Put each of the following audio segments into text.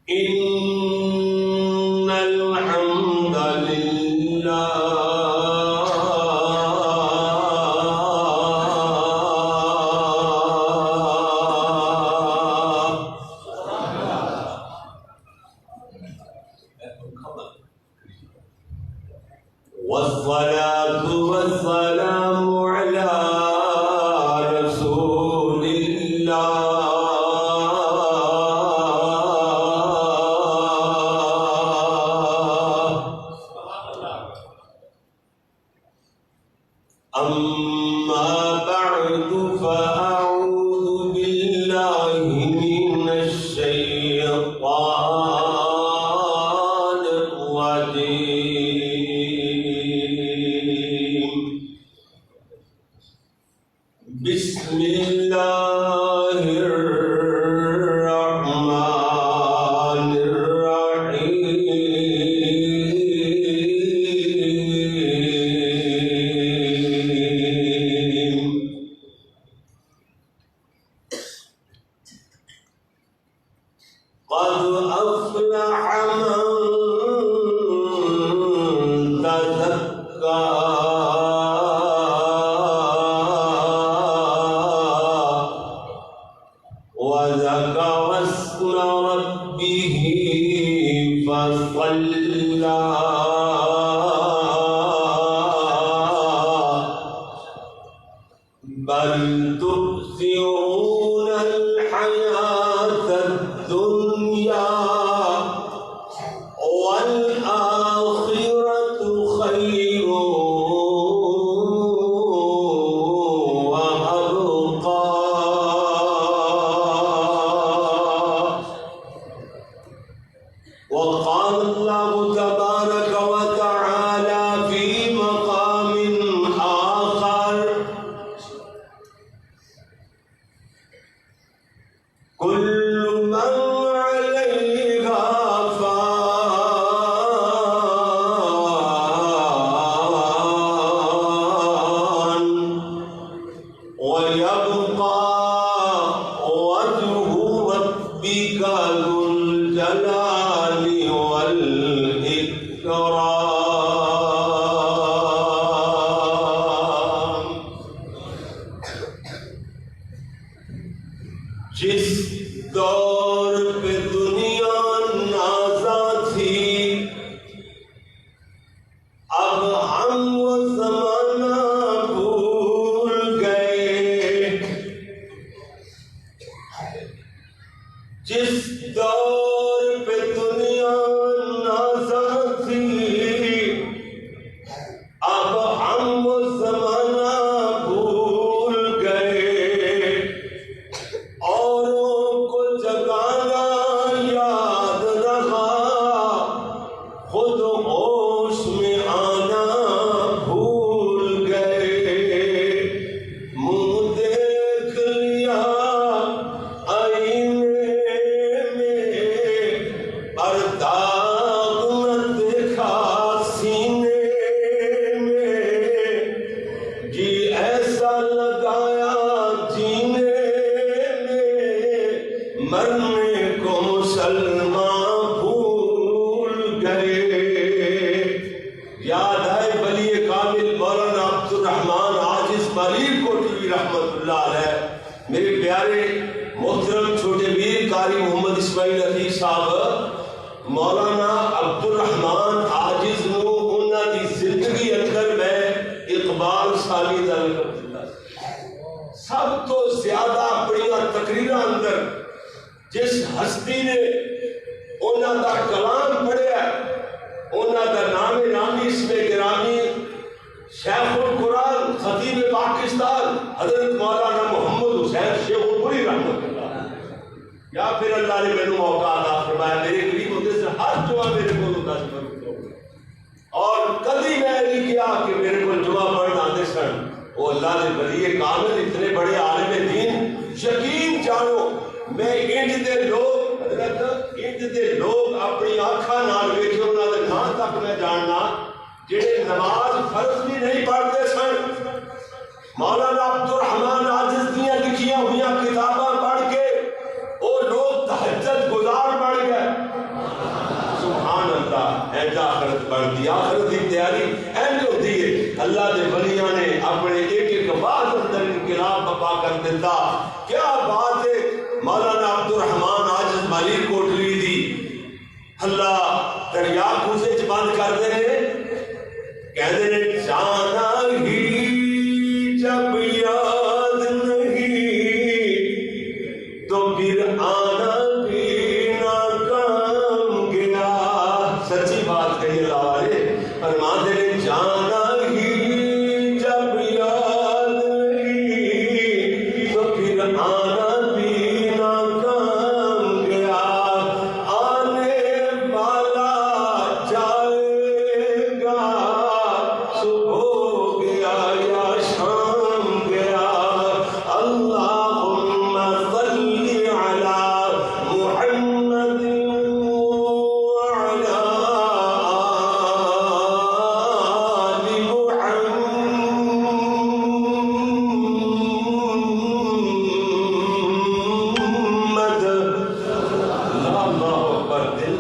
إن الحمد لله والصلاة والسلام على رسول الله أما بعد فأعوذ بالله من الشيطان الرجيم بسم الله الرحمن الرحيم قد أفلح من تزكى وذكر اسم ربه فصلى بل تؤثرون الحياة الدنيا والآخرة خير وأبقى وقال الله تبارك وتعالى في مقام آخر كل من عليها فان ويبقى وجه ربك ذو الجلال والإكرام جس دور پہ دنیا نازا تھی اب ہم وہ زمانہ بھول گئے جس دور پہ دنیا نازا تھی اب ہم وہ زمانہ بھول گئے اوروں کو جگانا یاد رہا خود ہوش میں آنا بھول گئے منہ دیکھ لیا آئینے میں پر داغ نہ دیکھا سینے میں جی ایسا لگایا جینے مرنے کو مسلمان بھول گئے یاد ہے ولی کامل مولانا عبد الرحمن عاجز بلیغ کوٹھی رحمت اللہ علیہ میرے پیارے محترم چھوٹے ویر قاری محمد اسماعیل علی صاحب مولانا عبد الرحمن عاجز نو انہاں دی زندگی اندر میں اقبال ثانی دا سب تو زیادہ اپنی تقریراں اندر جس ہستی نے انہاں دا کلام پڑھیا انہاں دا نام نامی اسم گرامی شیخ القرآن خطیب پاکستان حضرت مولانا محمد حسین شیخ الپوری رحمۃ اللہ یا پھر اللہ نے میرے موقع عطا فرمایا میرے قریب ہوتے سے ہر جمعہ میرے کو ہوتا اور کبھی میں نہیں کیا کہ میرے کو جمعہ پڑھنا آتے سن وہ اللہ نے ولی کامل اتنے بڑے عالم دین یقین جانو میں انج دے لوگ حضرت انج دے لوگ اپنی آنکھاں نال ویکھے انہاں دے نام تک میں جاننا جڑے نماز فرض بھی نہیں پڑھتے سن مولانا عبد الرحمن عاجز دیاں لکھیاں ہوئی کتاباں پڑھ کے وہ لوگ تہجد گزار بن گئے بڑھتی آخرت کی تیاری اینج ہوتی ہے اللہ دے ولیاں نے اپنے ایک ایک بات اندر انقلاب بپا کر دیتا کیا بات ہے مولانا عبدالرحمان عاجز مالی کوٹلی دی اللہ دریا کوسے چ بند کر دے کہتے ہیں جانا ہی جب یاد نہیں تو پھر آنا بھی ناکام گیا سچی بات کہی اللہ نے فرماتے ہیں جانا ہی جب یاد نہیں تو پھر آنا بھی ناکام گیا آنے والا جائے گا صبح ہو گیا یا شام گیا اللہم صلی علی محمد وعلی آل محمد اللہ اکبر دل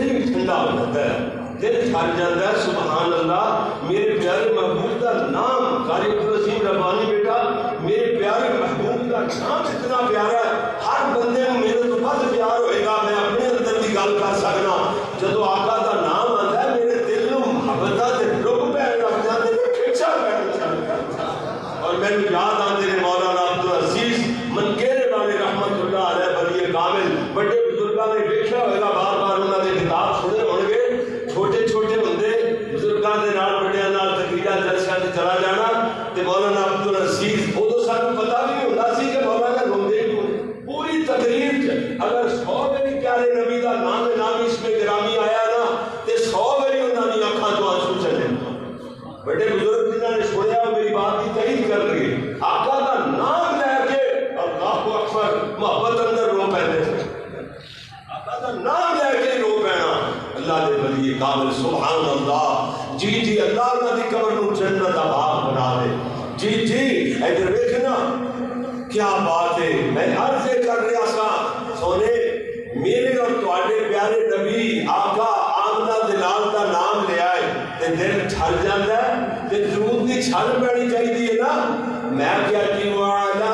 بھی ٹھنڈا ہو جاتا ہے دل ٹھر جاتا ہے سبحان اللہ میرے پیارے محبوب کا نام قاری عبدالعظیم ربانی بیٹا میرے پیارے محبوب کا نام اتنا پیارا ہے ہر بندے کو میرے تو بہت پیار ہوئے گا میں اپنے اندر کی گل کر سکنا جدو آقا کا نام آتا ہے میرے دل میں محبت سے رک پہ رکھ جاتے ہیں کھچا پہ اور میں یاد آتے ہیں مولانا عبدالعزیز منکیرے والے رحمت اللہ علیہ ولی کامل بڑے بزرگاں نے دیکھا ہوئے گا بار بار انہوں نے کتاب سنے ہوں گے چھوٹے چھوٹے بندے بزرگاں دے نال بڑیاں نال تقریرا جلسہ تے چلا جانا تے مولانا عبدالعزیز ادو سانو پتہ بھی نہیں ہوندا سی کہ مولانا روندے کیوں پوری تقریر اگر 100 میری پیارے نبی دا نام اس میں گرامی آیا نا تے 100 میری انہاں دی اکھاں تو آنسو چلے بڑے بزرگ جنہاں نے سنیا میری بات کی تائید کر رہی آقا کا نام لے کے اللہ اکبر محبت اندر رو پیندے تھے آقا کا نام لے کے رو پینا اللہ دے ولی کامل سبحان اللہ جی جی اللہ انہاں دی قبر نوں جنت دا باغ بنا دے جی جی ادھر دیکھنا کیا بات ہے میں عرض کر رہا سا سونے میرے اور تواڈے پیارے نبی آقا آمنہ دلال دا نام لے آئے تے دل ٹھر جاندا ہے تے درود دی چھل پڑنی چاہیے ہے نا میں کیا کہ وعلا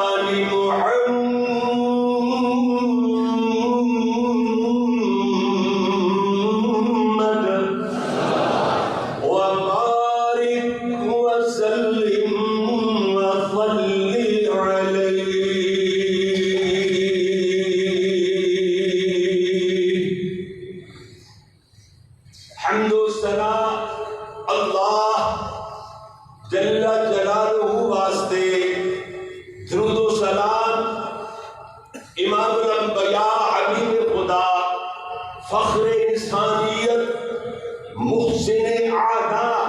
آل محمد وبارك وسلم وصل عليه حمد و ثنا اللہ جل جلالہ واسطے درود و سلام امام الانبیاء حبیب خدا فخر انسانیت محسن اعداء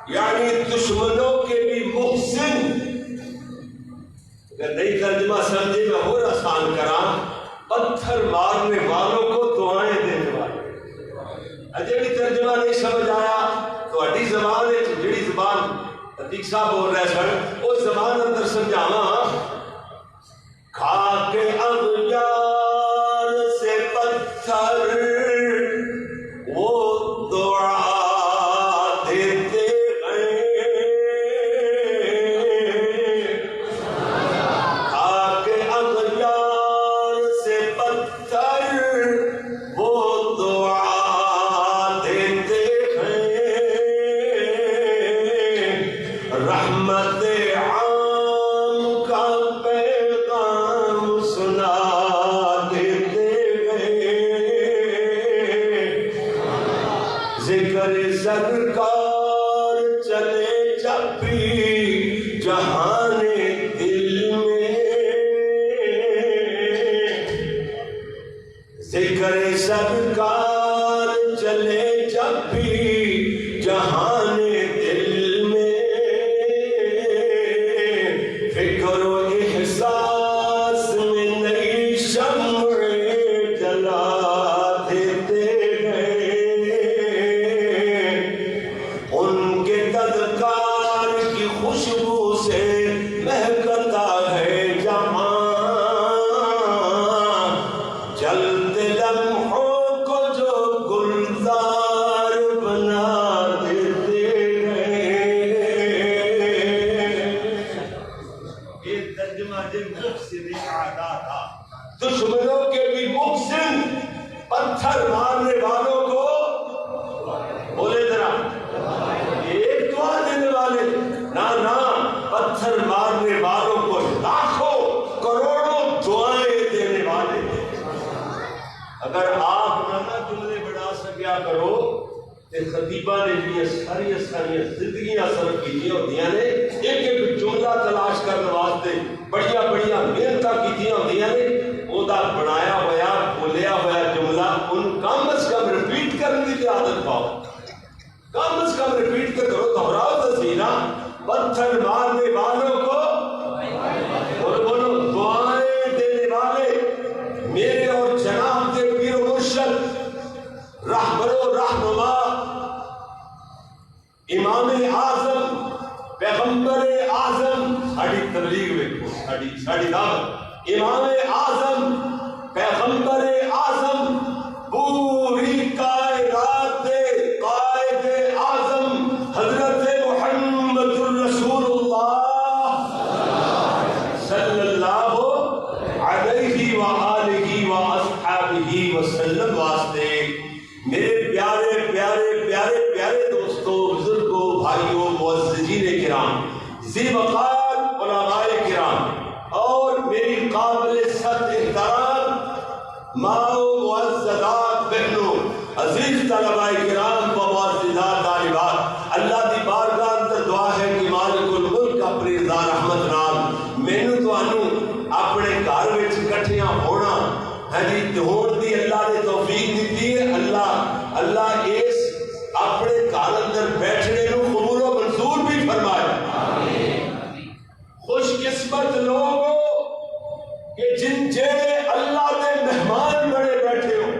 یعنی دشمنوں کے بھی محسن اگر نئی ترجمہ سمجھے میں اور آسان کرا پتھر مارنے والوں کو دعائیں دینے والے اجے بھی ترجمہ نہیں سمجھ آیا تو اڈی زبان ہے جڑی زبان عتیق صاحب بول رہے سن اس زبان اندر سمجھاواں کھا کے اغیار سے پتھر وہ دعا دیتے ہیں کھا کے اغیار سے پتھر وہ دعا دیتے ہیں رحمت عام ترجمہ جے محسن اعداء تھا، دشمنوں کے بھی محسن، پتھر مارنے والوں کو بولے ذرا ایک دعا دینے والے، نہ پتھر مارنے والوں کو لاکھوں کروڑوں دعائیں دینے والے۔ اگر آپ نہ جملے بنا سکیا کرو تے خطیبہ نے بھی ساری زندگیاں صرف کی ہوتی نے، ایک جملہ تلاش کرنے واسطے بڑیا محنتاں کی ہوتی نے، وہ بنایا ہوا بولیا ہوا جملہ ان کم از کم ریپیٹ کرنے کی عادت پاؤ، کم از کم ریپیٹ کر کرو، دہراؤ تو سی نا۔ پتھر مارنے والوں کو بولو دعائیں دینے والے، میرے اور جناب کے پیر و مرشد رہبر و رہنما امام اعظم پیغمبر اعظم، ساڑی تبلیغ ویکھو، ساڑی دعوت، امام اعظم پیغمبر اعظم پوری کائنات دے قائد اعظم حضرت محمد الرسول اللہ صلی اللہ علیہ وآلہ وآصحابہ وسلم واسطے میرے پیارے پیارے پیارے پیارے دوستوں، بزرگوں، بھائیوں، معززین کرام، ذی وقار علماء کرام اور میری قابل صد احترام ماں معززات بہنوں، عزیز طلباء کرام و معززات طالبات، اللہ دی بارگاہ اندر دعا ہے کہ مالک الملک اپنی رضا رحمت نال مینوں تانوں اپنے گھر وچ اکٹھیاں ہونا ہون دی اللہ نے توفیق دیتی ہے۔ اللہ اس اپنے گھر اندر بیٹھنے کو قبول و منظور بھی فرمائے۔ خوش قسمت لوگ کہ جن جیڑے اللہ کے مہمان بڑے بیٹھے ہو،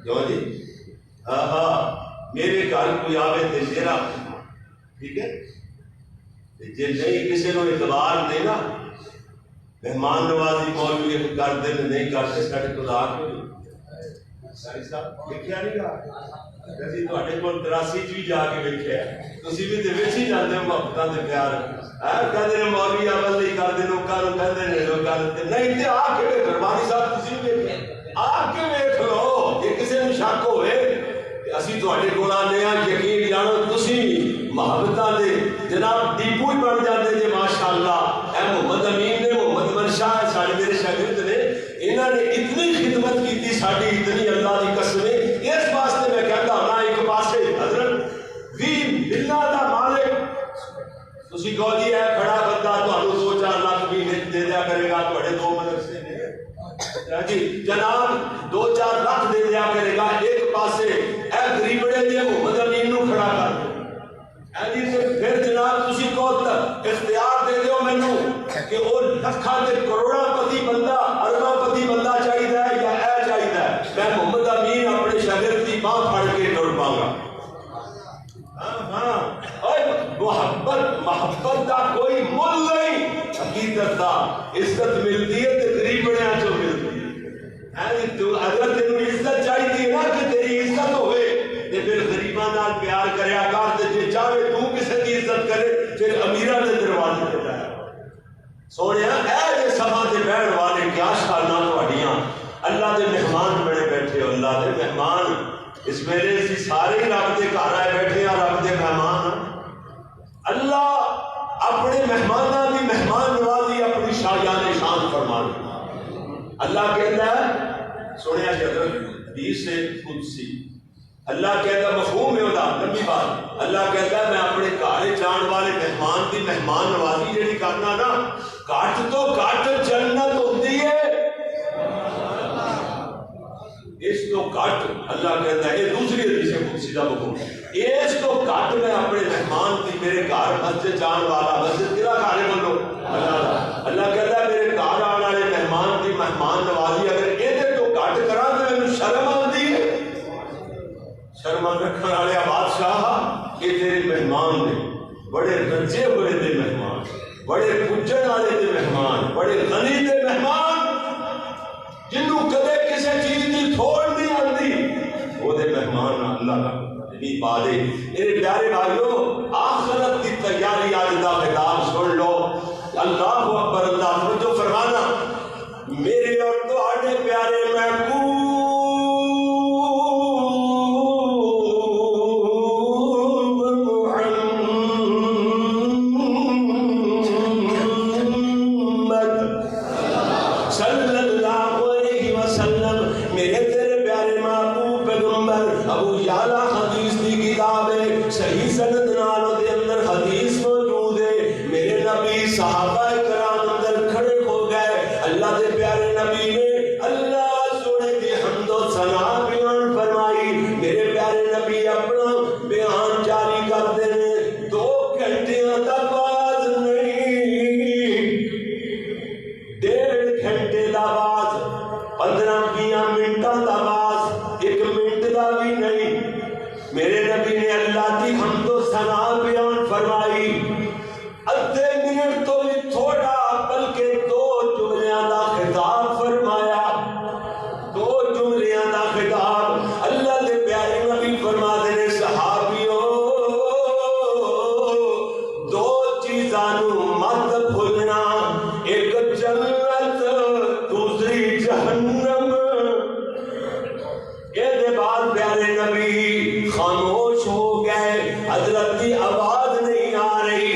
کیوں جی؟ میرے گھر کوئی آوے تے جیرا ٹھیک ہے، جی نہیں کسی کو اعتبار نہیں نا، مہمان نوازی مولوی کر دے نہیں کرتے، ساڈے کول آ کے ساری صاحب لکھیا نہیں گا، اسی تواڈے کول 83 بھی جا کے ویکھیا، تسی بھی تے وچ ہی جاندے ہو محبتاں دے پیار، کہندے نے مولوی عمل نہیں کردے، لوکاں نوں کہندے نے لوکاں تے نہیں تے آ کے ویکھ بانی صاحب تسی ویکھ آ کے ویکھ لو، جے کسے نوں شک ہوئے کہ اسی تواڈے کول آنے ہاں، یقین جانو تسی محبتاں دے جناب ڈیپو ہی بن جاندے جے ماشاءاللہ۔ اے محمد امین نے محمد منشا ہے ساڈے میرے شاگرد نے، انہاں نے اتنی خدمت کی ساڈی، اتنی اللہ دی قسم، اس واسطے میں کہتا ہوں ایک پاسے حضرت وی ملنا دا مالک تسی کہو جی ہے کھڑا بندہ تانوں 2-4 لاکھ بھی دے دیا کرے گا، تواڈے 2 مدرسے نے جی جناب 2-4 لاکھ دے دیا کرے گا، ایک پاسے اے غریبڑے جے محمد امین نوں کھڑا کر دو، جی پھر جناب تسی کو اختیار دے دیو مینوں کہ وہ لکھاں تے کروڑاں پتی بندہ، ارباں پتی بندہ چاہیے یا اے چاہیے، میں محمد امین اپنے شاگرد کی باں پھڑ کے ٹر پاں گا۔ محبت دا کوئی مل نہیں، حقیقت دا عزت ملتی ہے تے غریبڑیاں چوں ملتی ہے۔ اگر تینوں عزت چاہیے نا کہ تیری عزت ہوئے تے پھر غریباں نال پیار کریا کر، تے جے چاہے تو کسے دی عزت کرے پھر امیراں دے دروازے تے جایا۔ سونیا اے جے سبھا تے بیٹھن والے کیا شاناں تہاڈیاں، اللہ دے مہمان بڑے بیٹھے ہو، اللہ دے مہمان اس ویلے اسی سارے رب دے گھر آئے بیٹھے ہیں، رب دے مہمان۔ اللہ اپنے مہماناں دی مہمان نوازی اپنی شایان شان فرمانے۔ اللہ کہتا ہے سنیا جی حدیث سے قدسی، اللہ کہتا ہے مفہوم ہے ادا لمبی بات، اللہ کہتا ہے میں اپنے گھر جان والے مہمان دی مہمان نوازی جڑی کرنا نا، گھٹ تو گھٹ جنت ہوتی ہے، اس تو گھٹ اللہ کہتا ہے، یہ دوسری حدیث قدسی کا مفہوم، اس تو گھٹ میں اپنے مہمان کی، میرے گھر مسجد جان والا، مسجد کلا گھر بولو اللہ کہتا ہے میرے گھر آنے والے مہمان کی مہمان نوازی اگر یہ تو گھٹ کرا تو میرے شرم آتی ہے، شرم رکھنے والے بادشاہ یہ تیرے مہمان نے، بڑے رجے ہوئے دے مہمان، بڑے پجن والے دے مہمان، بڑے غنی دے مہمان، جنوں کدے کسی چیز کی تھوڑ نہیں آتی، وہ دے مہمان اللہ کا نہیں پا دے۔ میرے پیارے بھائیوں، آخرت کی تیاری آج دا خطاب سن لو، اللہ اکبر۔ صحابہ کرام اندر کھڑے ہو گئے. اللہ دے پیارے نبی نے اللہ سونے دی حمد و ثنا بیان فرمائی. میرے پیارے نبی اپنا بیان جاری کرتے ہیں. 2 گھنٹیاں تک آواز نہیں, 1.5 گھنٹے دا آواز, 15-20 منٹاں دا آواز, 1 منٹ دا بھی نہیں. میرے نبی نے اللہ کی حمد و ثنا بیان فرمائی. ادھے منٹ تو بھی تھوڑا, بلکہ 2 جملیاں دا خطاب فرمایا. 2 جملیاں دا خطاب. اللہ دے پیارے نبی فرما دے نے صحابیوں 2 چیزاں نو مت بھولنا, ایک جنت دوسری جہنم. یہ بعد پیارے نبی خاموش ہو گئے. حضرت کی آواز نہیں آ رہی.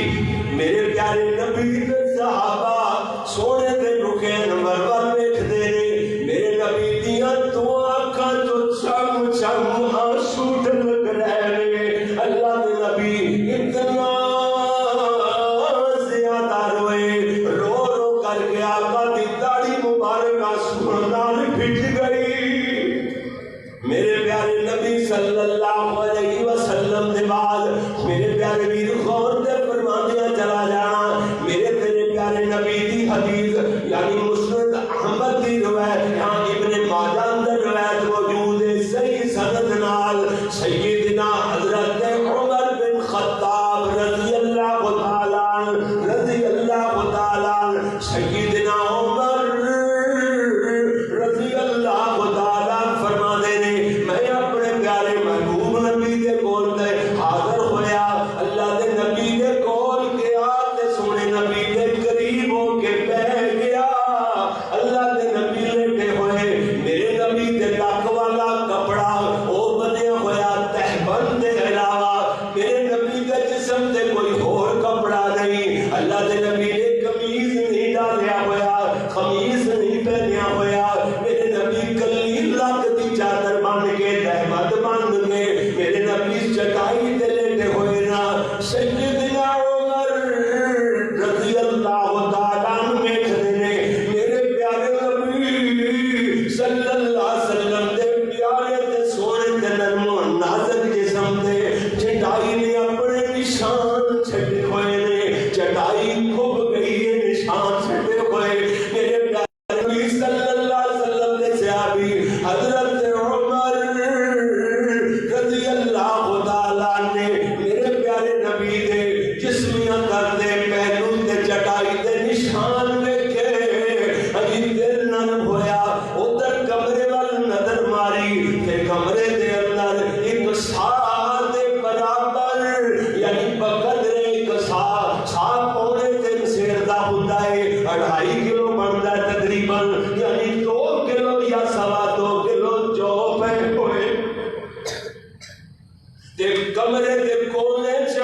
میرے پیارے نبی کے صحابہ سونے دے رکے نمبر پر بیٹھتے ہیں. میرے نبی دیاں 2 آنکھاں تو چم چم آنسو ڈلک رہے ہیں. اللہ دے نبی اتنا زیادہ روئے, رو رو کر کے آقا دی داڑھی مبارک آنسو نال بھیج گئی. میرے پیارے نبی صلی اللہ علیہ وسلم نے بعد میرے پیارے ویر غور دے فرماندیاں چلا جانا. میرے تیرے پیارے نبی دی حدیث یعنی مسند احمد دی روایت, یہاں ابن ماجہ اندر روایت موجود ہے صحیح سند نال. سیدنا حضرت عمر بن خطاب رضی اللہ تعالی سیدنا عمر رضی اللہ تعالی فرما دے نے میں اپنے پیارے محبوب نبی دے کول تے حاضر ہویا. اللہ دے نبی دے کول گیا تے سونے نبی دے قریب ہو کے بیٹھ گیا. اللہ دے نبی لیٹے ہوئے. میرے نبی دے لک والا کپڑا او بنیا ہویا تہبند دے علاوہ میرے نبی دے جسم تے کوئی اور کپڑا نہیں. اللہ دے نبی نے قمیض نہیں ڈالیا ہویا, قمیض نہیں پہنیا ہویا. میرے نبی کلی لک دی چادر بن کے تہبند بن کے میرے نبی چٹائی تے لیٹے ہوئے نا. سیدنا عمر رضی اللہ تعالیٰ عنہ بیٹھے نے. میرے پیارے نبی صلی اللہ علیہ وسلم دے پیارے تے سونے تے نرم و نازک جسم تے چٹائی نے اپنے نشان چھٹے ہوئے نے. چٹائی کھب گئی ہے, نشان چھٹے ہوئے. میرے پیارے نبی صلی اللہ علیہ وسلم دے صحابی حضرت عمر رضی اللہ تعالیٰ نے میرے پیارے نبی دے جسمیاں کر دے پہلو تے چٹائی دے نشان ویکھے. ابھی دل نرم ہویا. ادھر کمرے وال نظر ماری تے کمرے دے اندر ایک سا دے برابر یعنی بقدر ایک سا پونے 3 سیر دا ہوندا ہے, 2.5 کلو بندا ہے تقریباً, یعنی 2 کلو یا 2.25 کلو جو پے ہوئے. تے کمرے دے کونے چ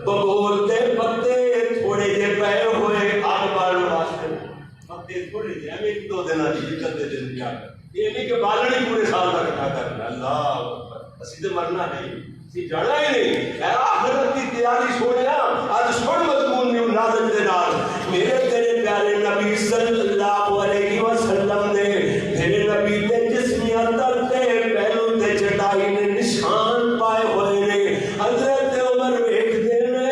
بگول دے پتے تھوڑے جے پے ہوئے آگ بالن واسطے. پتے تھوڑے جے ہمیں 1-2 دن دی چلتے دن کیا کر. یہ نہیں کہ بالن ہی پورے سال تک کھا کر. اللہ اسی تے مرنا نہیں, اسی جانا ہی نہیں. اے آخرت کی تیاری سونیا اج سن مضمون نیو نازل دے نال. میرے تیرے پیارے نبی صلی اللہ علیہ وسلم نے تیرے نبی دے جسمیاں تر تے پہلو تے چٹائی نے نشان پائے ہوئے نے. حضرت عمر ویکھدے نے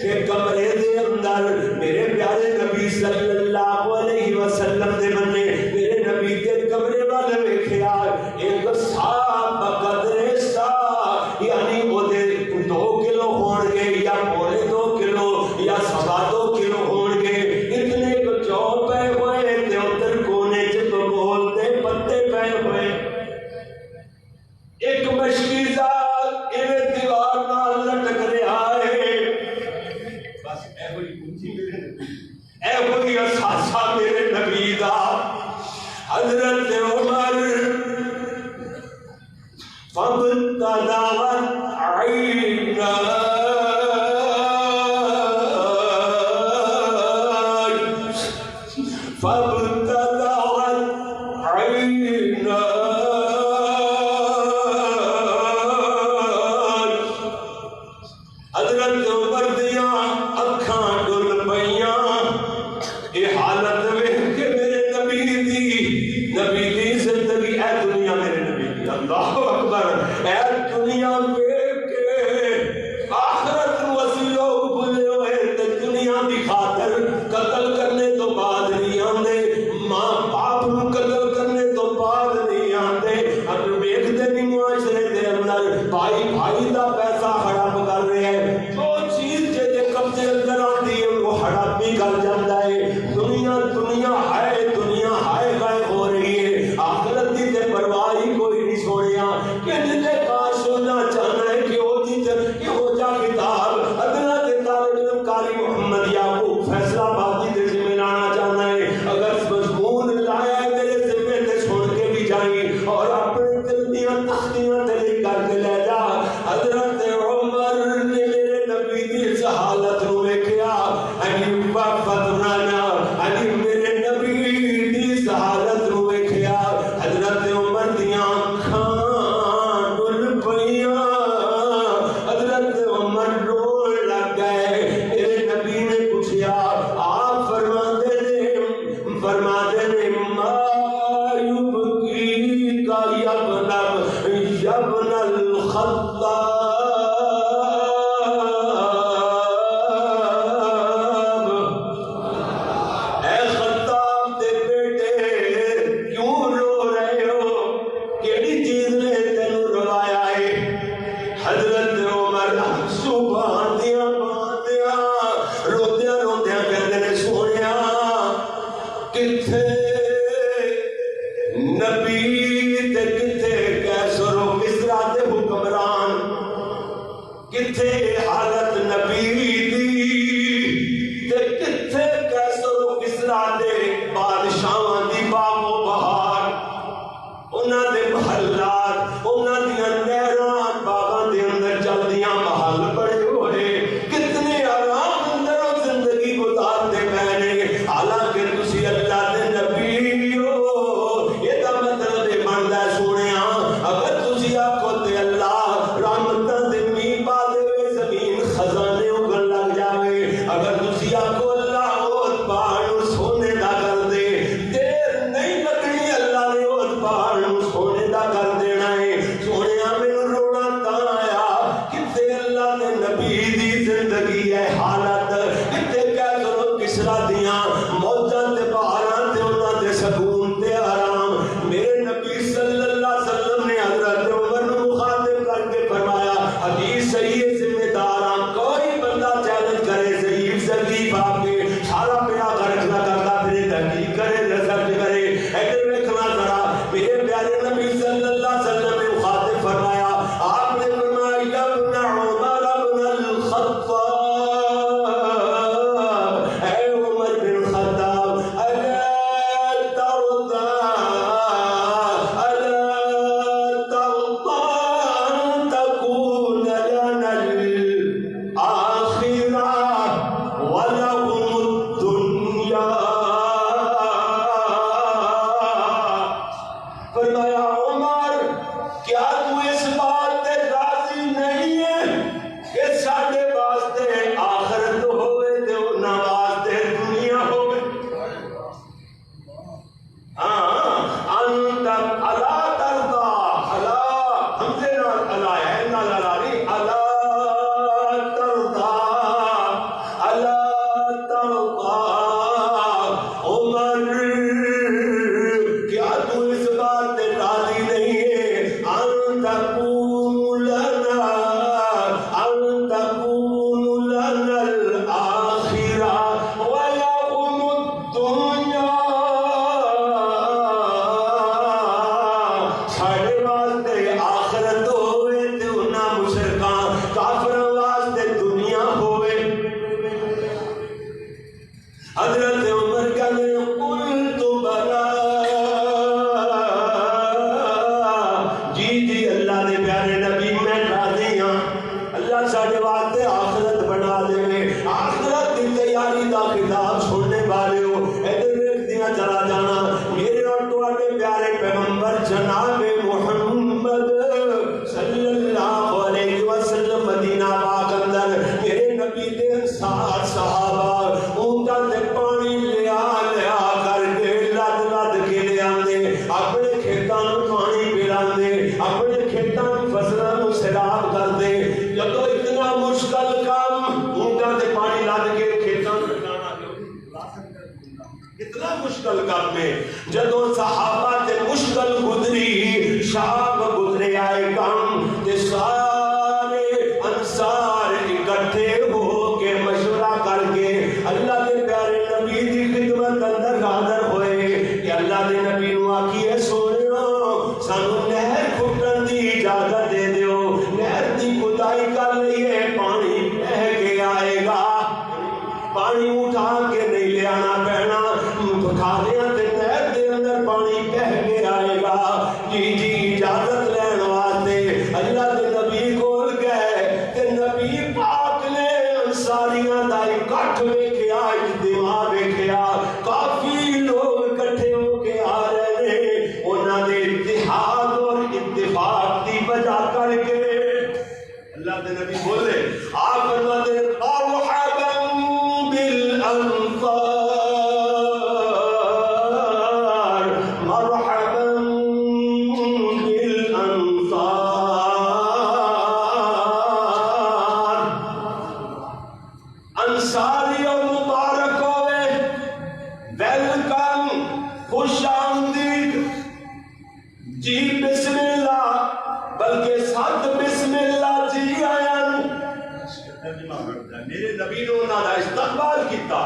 کہ کمرے دے اندر میرے پیارے نبی صلی اللہ علیہ وسلم دے بنے میرے نبی دے کمرے والے ویکھیا ایک سا بقدر سا یعنی او دے 2 کلو ہون گے یا 2.25 کلو یا 2.25 کلو ہون گے. اتنے کو جو پے ہوئے تے ادھر کونے چ بگول دے پتے پے ہوئے. ایک مشکیزہ ایویں دیوار نال لٹک رہا ہے. بس اے ہوئی پوچھی میرے نبی, اے ہوئی اثاثہ میرے نبی دا. حضرت عمر فابتدعت عیناہ فابتدعت عیناہ. حضرت عمر دیاں اکھاں ڈل پیاں خرابی کر جاتا ہے. دنیا دنیا ہے غائب ہو رہی ہے. آخرت دی تے پرواہ ہی کوئی نہیں سونیا. کہ جتے پاس ہونا چاہنا ہے کہ ہو جا کتاب ادنا دے طالب علم قاری محمد یعقوب فیصلہ آبادی دے ذمہ لانا چاہنا ہے. اگر مضمون لایا ہے میرے ذمہ تے سن کے بھی جائیں اور اپنے دل دیاں تختیاں تے لکھ کر کے لے جا. حضرت عمر نے میرے نبی دی اس حالت نو ویکھیا علی فترانا علی میرے نبی دی اس حالت نو ویکھیا. حضرت عمر دیاں اکھاں ڈل پئیاں. حضرت عمر رونے لگ گئے. میرے نبی نے پوچھا آپ فرماتے نے ما یبکی کا یبن الخطاب اے خطاب دے بیٹے کیوں رو رہے ہو؟ کیڑی چیز نے تینوں روایا ہے؟ حضرت عمر آنسو باندیاں روندیاں کہندے نے سونیا کتھے نبی تے کتھے کیسر و کسرا دے حکمران، کتھے حالت نبی دی تے کتھے کیسر و کسرا دے بادشاہاں دی باغ و بہار، انہاں دے محلات، انہاں دیاں نہراں باغاں دے اندر چلدیاں محل بڑے ہوئے. کتنے آرام اندر و زندگی گزارتے پے نے. حالانکہ تسی اللہ دے نبی ہو. یہ دا مطلب یہ بندا ہے سونیا اگر تسی آکھو تے اللہ رحمتاں دے میਂਹ پا دے زمین خزانے اگن لگ جاوے. اگر تسی آکھو اللہ اوت پہاڑ سونے دا کر دے دیر نہیں لگنی. اللہ نے اوت پہاڑ سونے دا کر دینا ہے. سونیا مینوں رونا تاں آیا کتے اللہ دے نبی دی زندگی ہے حالت کتے کیسر و کسرا دیاں موجاں تے بہاراں تے انہاں دے سکون تے آرام. میرے نبی صلی اللہ علیہ وسلم نے حضرت عمر کو مخاطب کر کے فرمایا حدیث صحیح ہے ذمہ داراں کوئی بندہ چیلنج کرے ضعیف ضعیف آپ کے سارا پیا کر رکھنا کرتا پھر تحقیق کرے ریسرچ کرے. ادھر دیکھنا ذرا میرے پیارے نبی صلی اللہ علیہ وسلم نے مخاطب فرمایا آپ نے فرمایا یا ابن عمر ابن الخطاب اے عمر بن خطاب الا ترضى ان تكون لنا الآخرة ولهم الدنيا. فرمایا عمر کیا تو اس بات تے راضی نہیں ہے کہ ساڈے واسطے آخرت ہوئے تے انہاں واسطے دنیا ہوئے؟ انت الا ترضى الا ہمزے نال الا ہے نال الا ترضى عمر کیا تو اس بات تے راضی نہیں ہے ان تکون لنا الآخرہ ولهم الدنیا. ساڈے واسطے آخرت ہوئے تے انہاں مشرکاں کافراں واسطے دنیا ہوئے. حضرت عمر کہنے قلت بلا جی اللہ دے پیارے نبی میں راضی ہاں. اللہ ساڈے واسطے آخرت بنا دے. آخرت کی تیاری دا خطاب سننے والے ہو ادھر ویکھدیاں چلا جانا. میرے اور تواڈے پیارے پیغمبر جناب محمد صلی اللہ علیہ وسلم مدینہ پاک اندر میرے نبی دے انصار صحابہ اونٹاں تے پانی لیا کر کے لد کے لے آندے اپنے کھیتاں نوں پانی پلاندے اپنے کھیتاں دی فصلاں نوں سیراب کردے. جدوں اتنا مشکل کام اونٹاں تے پانی لد کے کھیتاں نوں اتنا مشکل کام ہے. جدوں صحابہ تے مشکل گزری شام گزرے آئے کام تے سارے انصار اکٹھے ہو کے مشورہ کر کے اللہ کے دیکھیا کافی لوگ کٹھے ہو کے آ رہے ہیں انہاں دے اتحاد اور اتفاق دی وجہ کر کے اللہ دے نبی بولے آپ فرماتے ہیں مرحبا بالانصار مرحبا بالانصار انصاریوں مبارک ہوئے ویلکم خوش آمدید جی بسم اللہ بلکہ ساتھ بسم اللہ جی آیا میرے نبی نے انہوں نے استقبال کیتا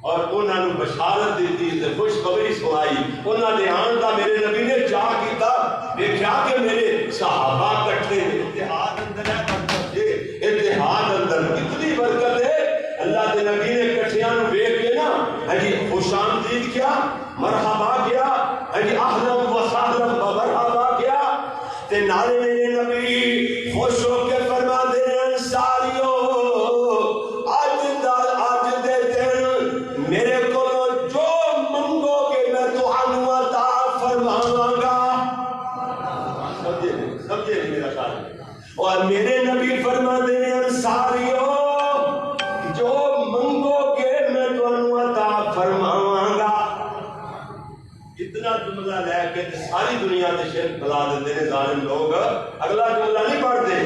اور انہوں نے بشارت دیتی تے خوشخبری سنائی انہوں نے آن دا میرے نبی نے چاہ کیتا دیکھا کہ میرے صحابہ کٹھے اتحاد اندر ہے برکت ہے اتحاد اندر کتنی برکت ہے اللہ کے نبی نے کٹھیاں نو ویکھ کے نا ہجی خوش آمدید کیا مرحبا کیا ہجی اہلا و سہلا مرحبا کیا تے نالے میرے نبی خوش ہو کے فرما دے انصاریوں آج دے دن میرے کو جو منگو گے میں تہانوں عطا فرماواں گا سمجھے میرا خیال اور میرے نبی فرما دے انصاریوں جو منگو گے میں تہانوں عطا فرماواں گا اتنا جملہ لے کے ساری دنیا تے شرک بلا دیندے نے ظالم لوگ اگلا جملہ نہیں پڑھتے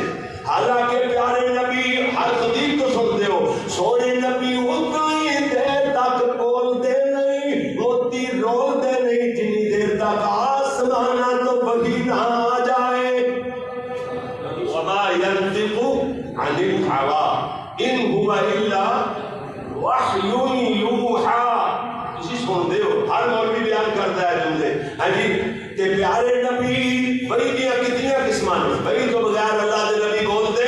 حالانکہ پیارے نبی ہر خطیب تو سنتے ہو سونے نبی اتنی دیر تک بولتے نہیں موتی رولتے نہیں جنی دیر تک آسمانہ تو وحی نہ آ جائے وما ينطق عن الهوى ان هو الا وحی یوحی اسی سنتے ہو ہر مولوی بیان کرتا ہے جملے ہاں جی تے پیارے نبی وہی دیا کتنی قسماں وہی تو بغیر اللہ دے نبی بولتے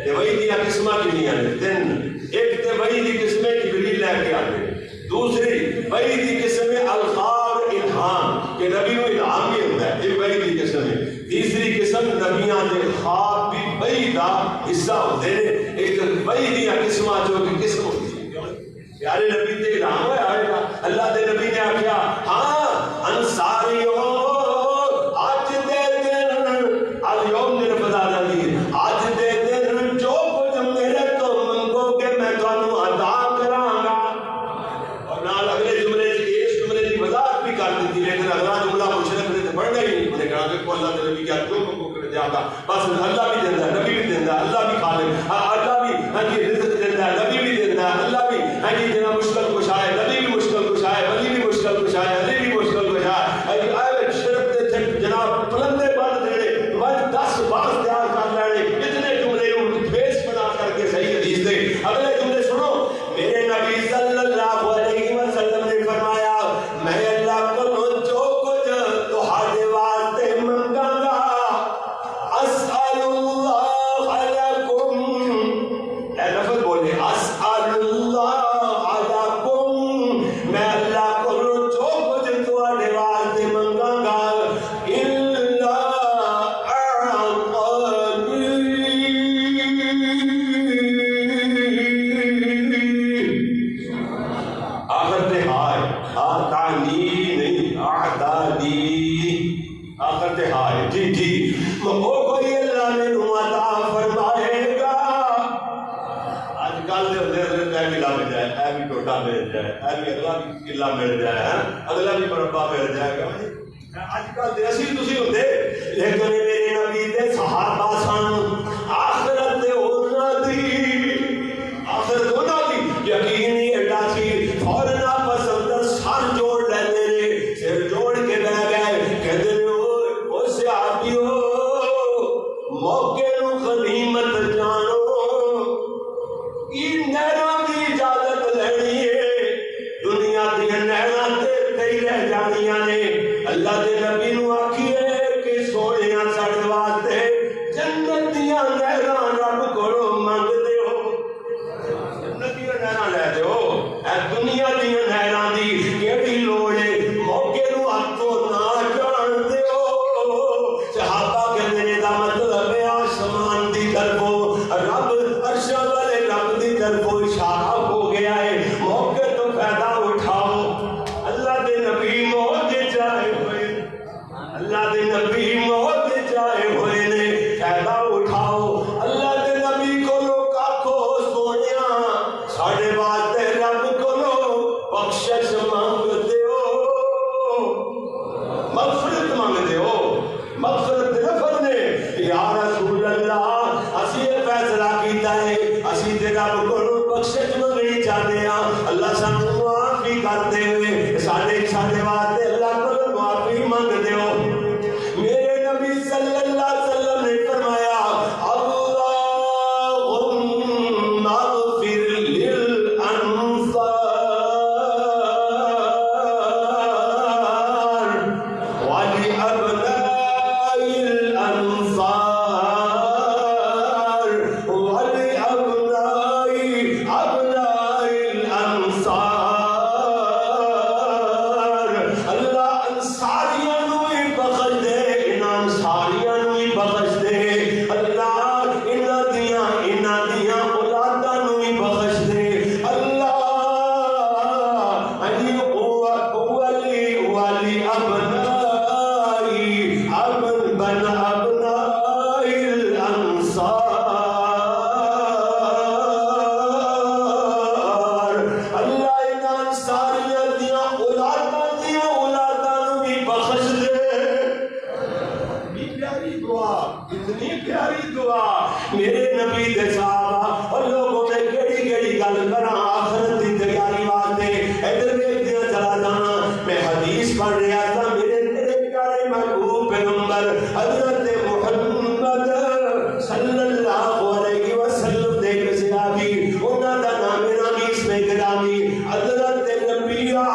تے وہی دیا قسماں کتنی ہیں تین ایک تے وہی دی قسمیں جبریل لے کے آتے دوسری وہی دی قسمیں الخار الہام کہ نبی کو الہام بھی ہوتا ہے ایک وہی دی قسم ہے تیسری قسم نبیاں دے خواب بھی وہی دا حصہ ہوتے ہیں ایک وہی دیا قسماں جو کہ قسم ہوتی ہے پیارے نبی تے الہام آئے گا اللہ دے نبی نے آکھیا ہاں انصاریوں آج دے دن الیوم نے بتا دی آج دے دن جو کچھ میرے تو منگو کہ میں تانوں عطا کراں گا اور نال اگلے جملے اس جملے کی وضاحت بھی کر دیتی لیکن اگلا جملہ مشرک نے پڑھنا ہی نہیں انہوں نے کہا کہ اللہ دے نبی کیا جو منگو کہ دیا گا بس اللہ بھی دیتا ہے نبی بھی دیتا ہے اللہ بھی خالق اللہ بھی ہاں جی رزق دیتا ہے نبی بھی دیتا ہے اللہ بھی ہاں جی جنا مشکل کچھ آئے نبی بھی مشکل کچھ آئے ولی بھی مشکل کچھ آئے علی بھی مشکل کچھ آئے آئے شرک دے تھے جناب پلندے بند دینے وجہ 10 باز تیار کر لینے اتنے جملے بیس بنا کر کے صحیح حدیث دے اگلے جملے سنو میرے نبی صلی اللہ علیہ وسلم نے فرمایا میں اللہ کو جو کچھ تہاڈے واسطے منگاں گا اسأل اللہ علیکم اے لفظ بولے اسأل اللہ میں اللہ کو جو کچھ تہاڈے واسطے منگاں گا الا اعطانی آخر تے ہائے آتانی نہیں اعطانی آخر تے ہائے جی جی وہ کوئی اللہ نے عطا فرمائے گا آج کل دے اے بھی مل جائے اے بھی ٹوٹا مل جائے اے بھی اگلا بھی قلعہ مل جائے اگلا بھی مربع مل جائے گا آج کل دے اسی تسی ہوندے لیکن میرے نبی دے صحابہ سن آخرت دے انہاں دی یقین ہی ایڈا سی فوراً آپس اندر سر جوڑ لیندے نے سر جوڑ کے بہ گئے کہندے نے او صحابیو موقع نو غنیمت جانو یہ نہراں دی اجازت لینی ہے دنیا دی نہراں تے ہی رہ جانیاں نے اللہ دے نبی نو آکھیے کہ سونیاں ساڈے واسطے جنت دیاں نہراں رب کولوں منگ دیو جنت دیاں نہراں لے دیو اے دنیا دیاں نہراں دی کیڑی لوڑ ہے موقع نو ہتھوں نہ جان دیو صحابہ کہندے نے دا مطلب ہے آسمان دی طرفوں رب عرش والے رب دی طرفوں اشارہ ہو گیا ہے موقع تو پیدا ہو کرتے ہوئے ساڈے واسطے اللہ کو معافی منگ دیو۔ میرے نبی صلی اللہ علیہ وسلم نے فرمایا اللہم اغفر للانصار میرے نبی دے صحابہ اور لوگوں نے کیڑی کیڑی گل کراں آخرت دی تیاری واسطے ادھر ویکھدے چلا جانا۔ میں حدیث پڑھ رہا تھا، میرے پیارے محبوب پیغمبر حضرت محمد صلی اللہ علیہ وسلم دے کے صحابی انہاں دا نام نامی اس میں گرامی حضرت ربیعہ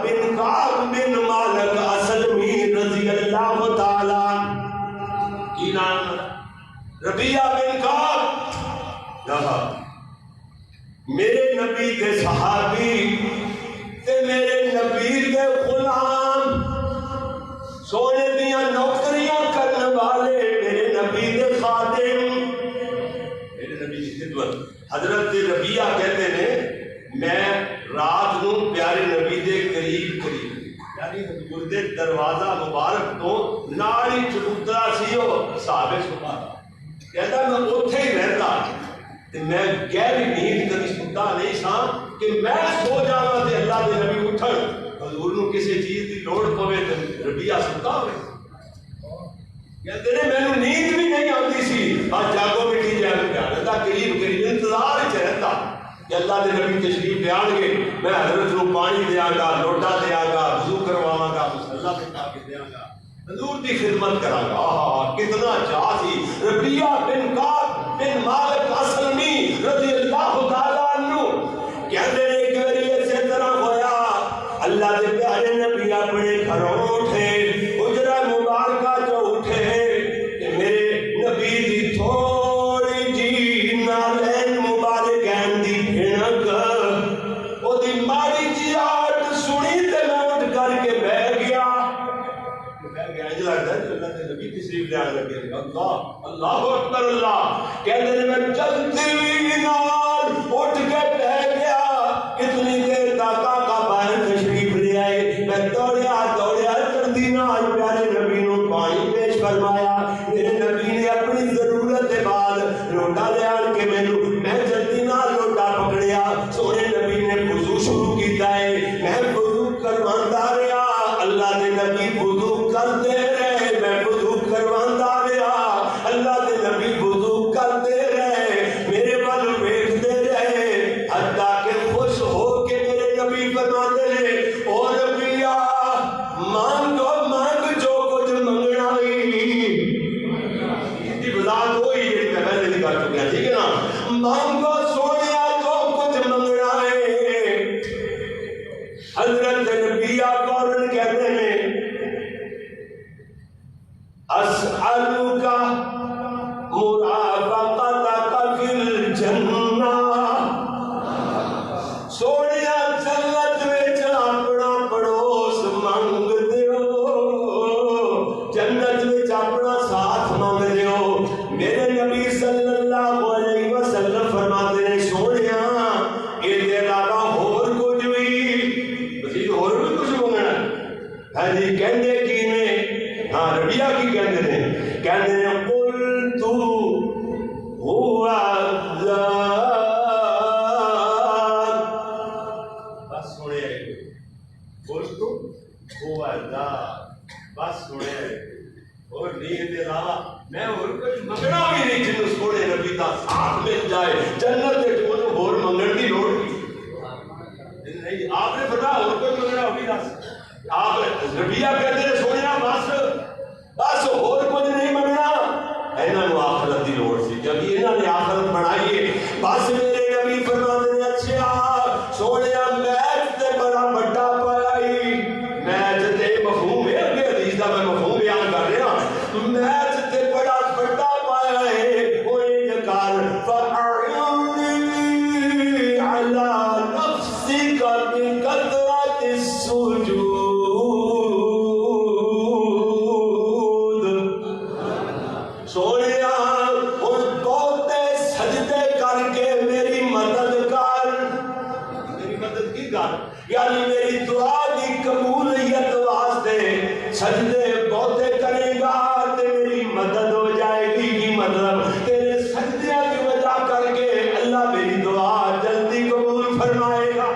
بن کعب بن مالک اسلمی رضی اللہ تعالی کی نام ربیعہ بن کعب میرے نبی کے صحابی تے میرے نبی کے غلام سونے دیاں نوکریاں کرنے والے میرے نبی کے خادم میرے نبی کی خدمت حضرت ربیعہ کہتے ہیں میں رات نو پیارے نبی دے قریب یعنی حضور دے دروازہ مبارک تو نالی چبوترا سی وہ صحابہ سبحان کہتا میں اتھے ہی رہتا میں گہری نیند کبھی سنتا نہیں سا کہ میں سو جانا تے اللہ دے نبی اٹھن حضور نو کسی چیز دی لوڑ پوے تے ربیعہ سنتا ہوئے کہتے ہیں میں نو نیند بھی نہیں آتی سی بس جاگو بیٹھی جائے رہتا قریب انتظار ہی رہتا کہ اللہ دے نبی تشریف لے آن گے میں حضرت نو پانی دیا گا لوٹا دیا گا وضو کرواواں گا مصلی بٹھا کے دیا گا حضور دی خدمت کرا گا۔ آہا کتنا چاہ سی ربیعہ بن کعب بن مالک اسلمی رضی اللہ تعالیٰ عنہ کہتے ہیں کہ میری ایسے طرح ہویا اللہ دے پیارے نبی اپنے گھروں اٹھے حجرہ مبارکہ جو اٹھے کہ میرے نبی دی تھوڑی جی نالین مبارکین دی بھنک وہ دی ماری جی آٹ سنی تے میں اٹھ کر کے بہ گیا انج لگتا ہے کہ اللہ کے نبی تشریف لے آنے لگے اللہ اکبر اللہ کہتے ہیں میں چلتی ہوئی نال اٹھ کے بہ گیا اتنی دیر تک آقا باہر تشریف لے آئے میں دوڑیا چلتی نال پیارے نبی نو پانی پیش فرمایا میرے نبی نے اپنی ضرورت کے بعد لوٹا لے آن کے میں جلدی نال لوٹا پکڑیا سونے نبی نے وضو شروع کیتا ہے میں وضو کرواتا رہا اللہ دے نبی وضو کرتے رہے میں وضو کرواتا رہا اللہ دے نبی وضو کرتے رہے میرے ول ویکھتے رہے حتیٰ کہ خوش ہو کے میرے نبی فرماتے ہیں او ربیعہ مانگ جو کچھ منگنا اس کی وضاحت ہوئی جی میں پہلے بھی کر چکا ٹھیک ہے نا مانگو سونیا جو کچھ منگنا ہے حضرت ربیعہ فوراً کہتے ہیں اسألک مرافقتک فی الجنہ سونیا جنت وچ اپنا پڑوس منگ دیو جنت وچ اپنا ساتھ منگ دیو میرے نبی صلی اللہ علیہ وسلم فرماتے ہیں سونیا اے دے علاوہ ہور کچھ بھی مزید ہور بھی کچھ منگنا ہے جی کہندے کی نے ہاں ربیعہ کی کہندے ہیں قلت هو الذات بس سنے قلت هو الذات بس سنے اور نہیں دے علاوہ میں اور کچھ منگنا بھی نہیں جنوں سونے نبی دا ساتھ مل جائے جنت دے تو اور منگن دی لوڑ نہیں نہیں آپ نے فرمایا اور کوئی منگنا ہوگی دس آپ ربیہ کہتے ہیں سونا بس اور کچھ نہیں منگنا انہاں نو آخرت دی لوڑ سی جب انہاں نے آخرت بنائی ہے بس میرے نبی فرماتے ہیں اچھا سونیا میچ تے بڑا بڑا پایا ہی میچ تے مفہوم ہے اگے حدیث دا میں مفہوم بیان کر رہا ہوں میچ تے بڑا بڑا پایا ہے کوئی جکار فَأَعِنِّي عَلَى نَفْسِكَ بِكَثْرَةِ السُّجُودِ سونیا ان بہتے سجدے کر کے میری مدد کر میری مدد کی کر یعنی میری دعا کی قبولیت واسطے سجدے بہتے کرے گا تے میری مدد ہو جائے گی کی مطلب تیرے سجدے کی وجہ کر کے اللہ میری دعا جلدی قبول فرمائے گا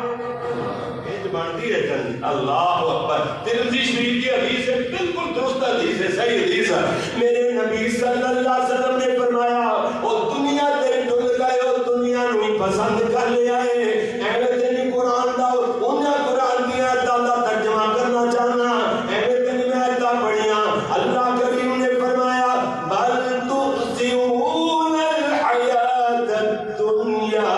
بنتی ہے جن اللہ اکبر ترمذی شریف کی حدیث ہے بالکل درست حدیث ہے صحیح حدیث ہے میرے نبی صلی اللہ علیہ وسلم نے فرمایا او دنیا تے ڈول گئے او دنیا نو پسند کر لے آئے ایویں تے نہیں قرآن دا انہاں قرآن دی آیتاں دا ترجمہ کرنا چاہنا ایویں تے نہیں میں آیتاں پڑھیاں اللہ کریم نے فرمایا بل تؤثرون الحیاۃ الدنیا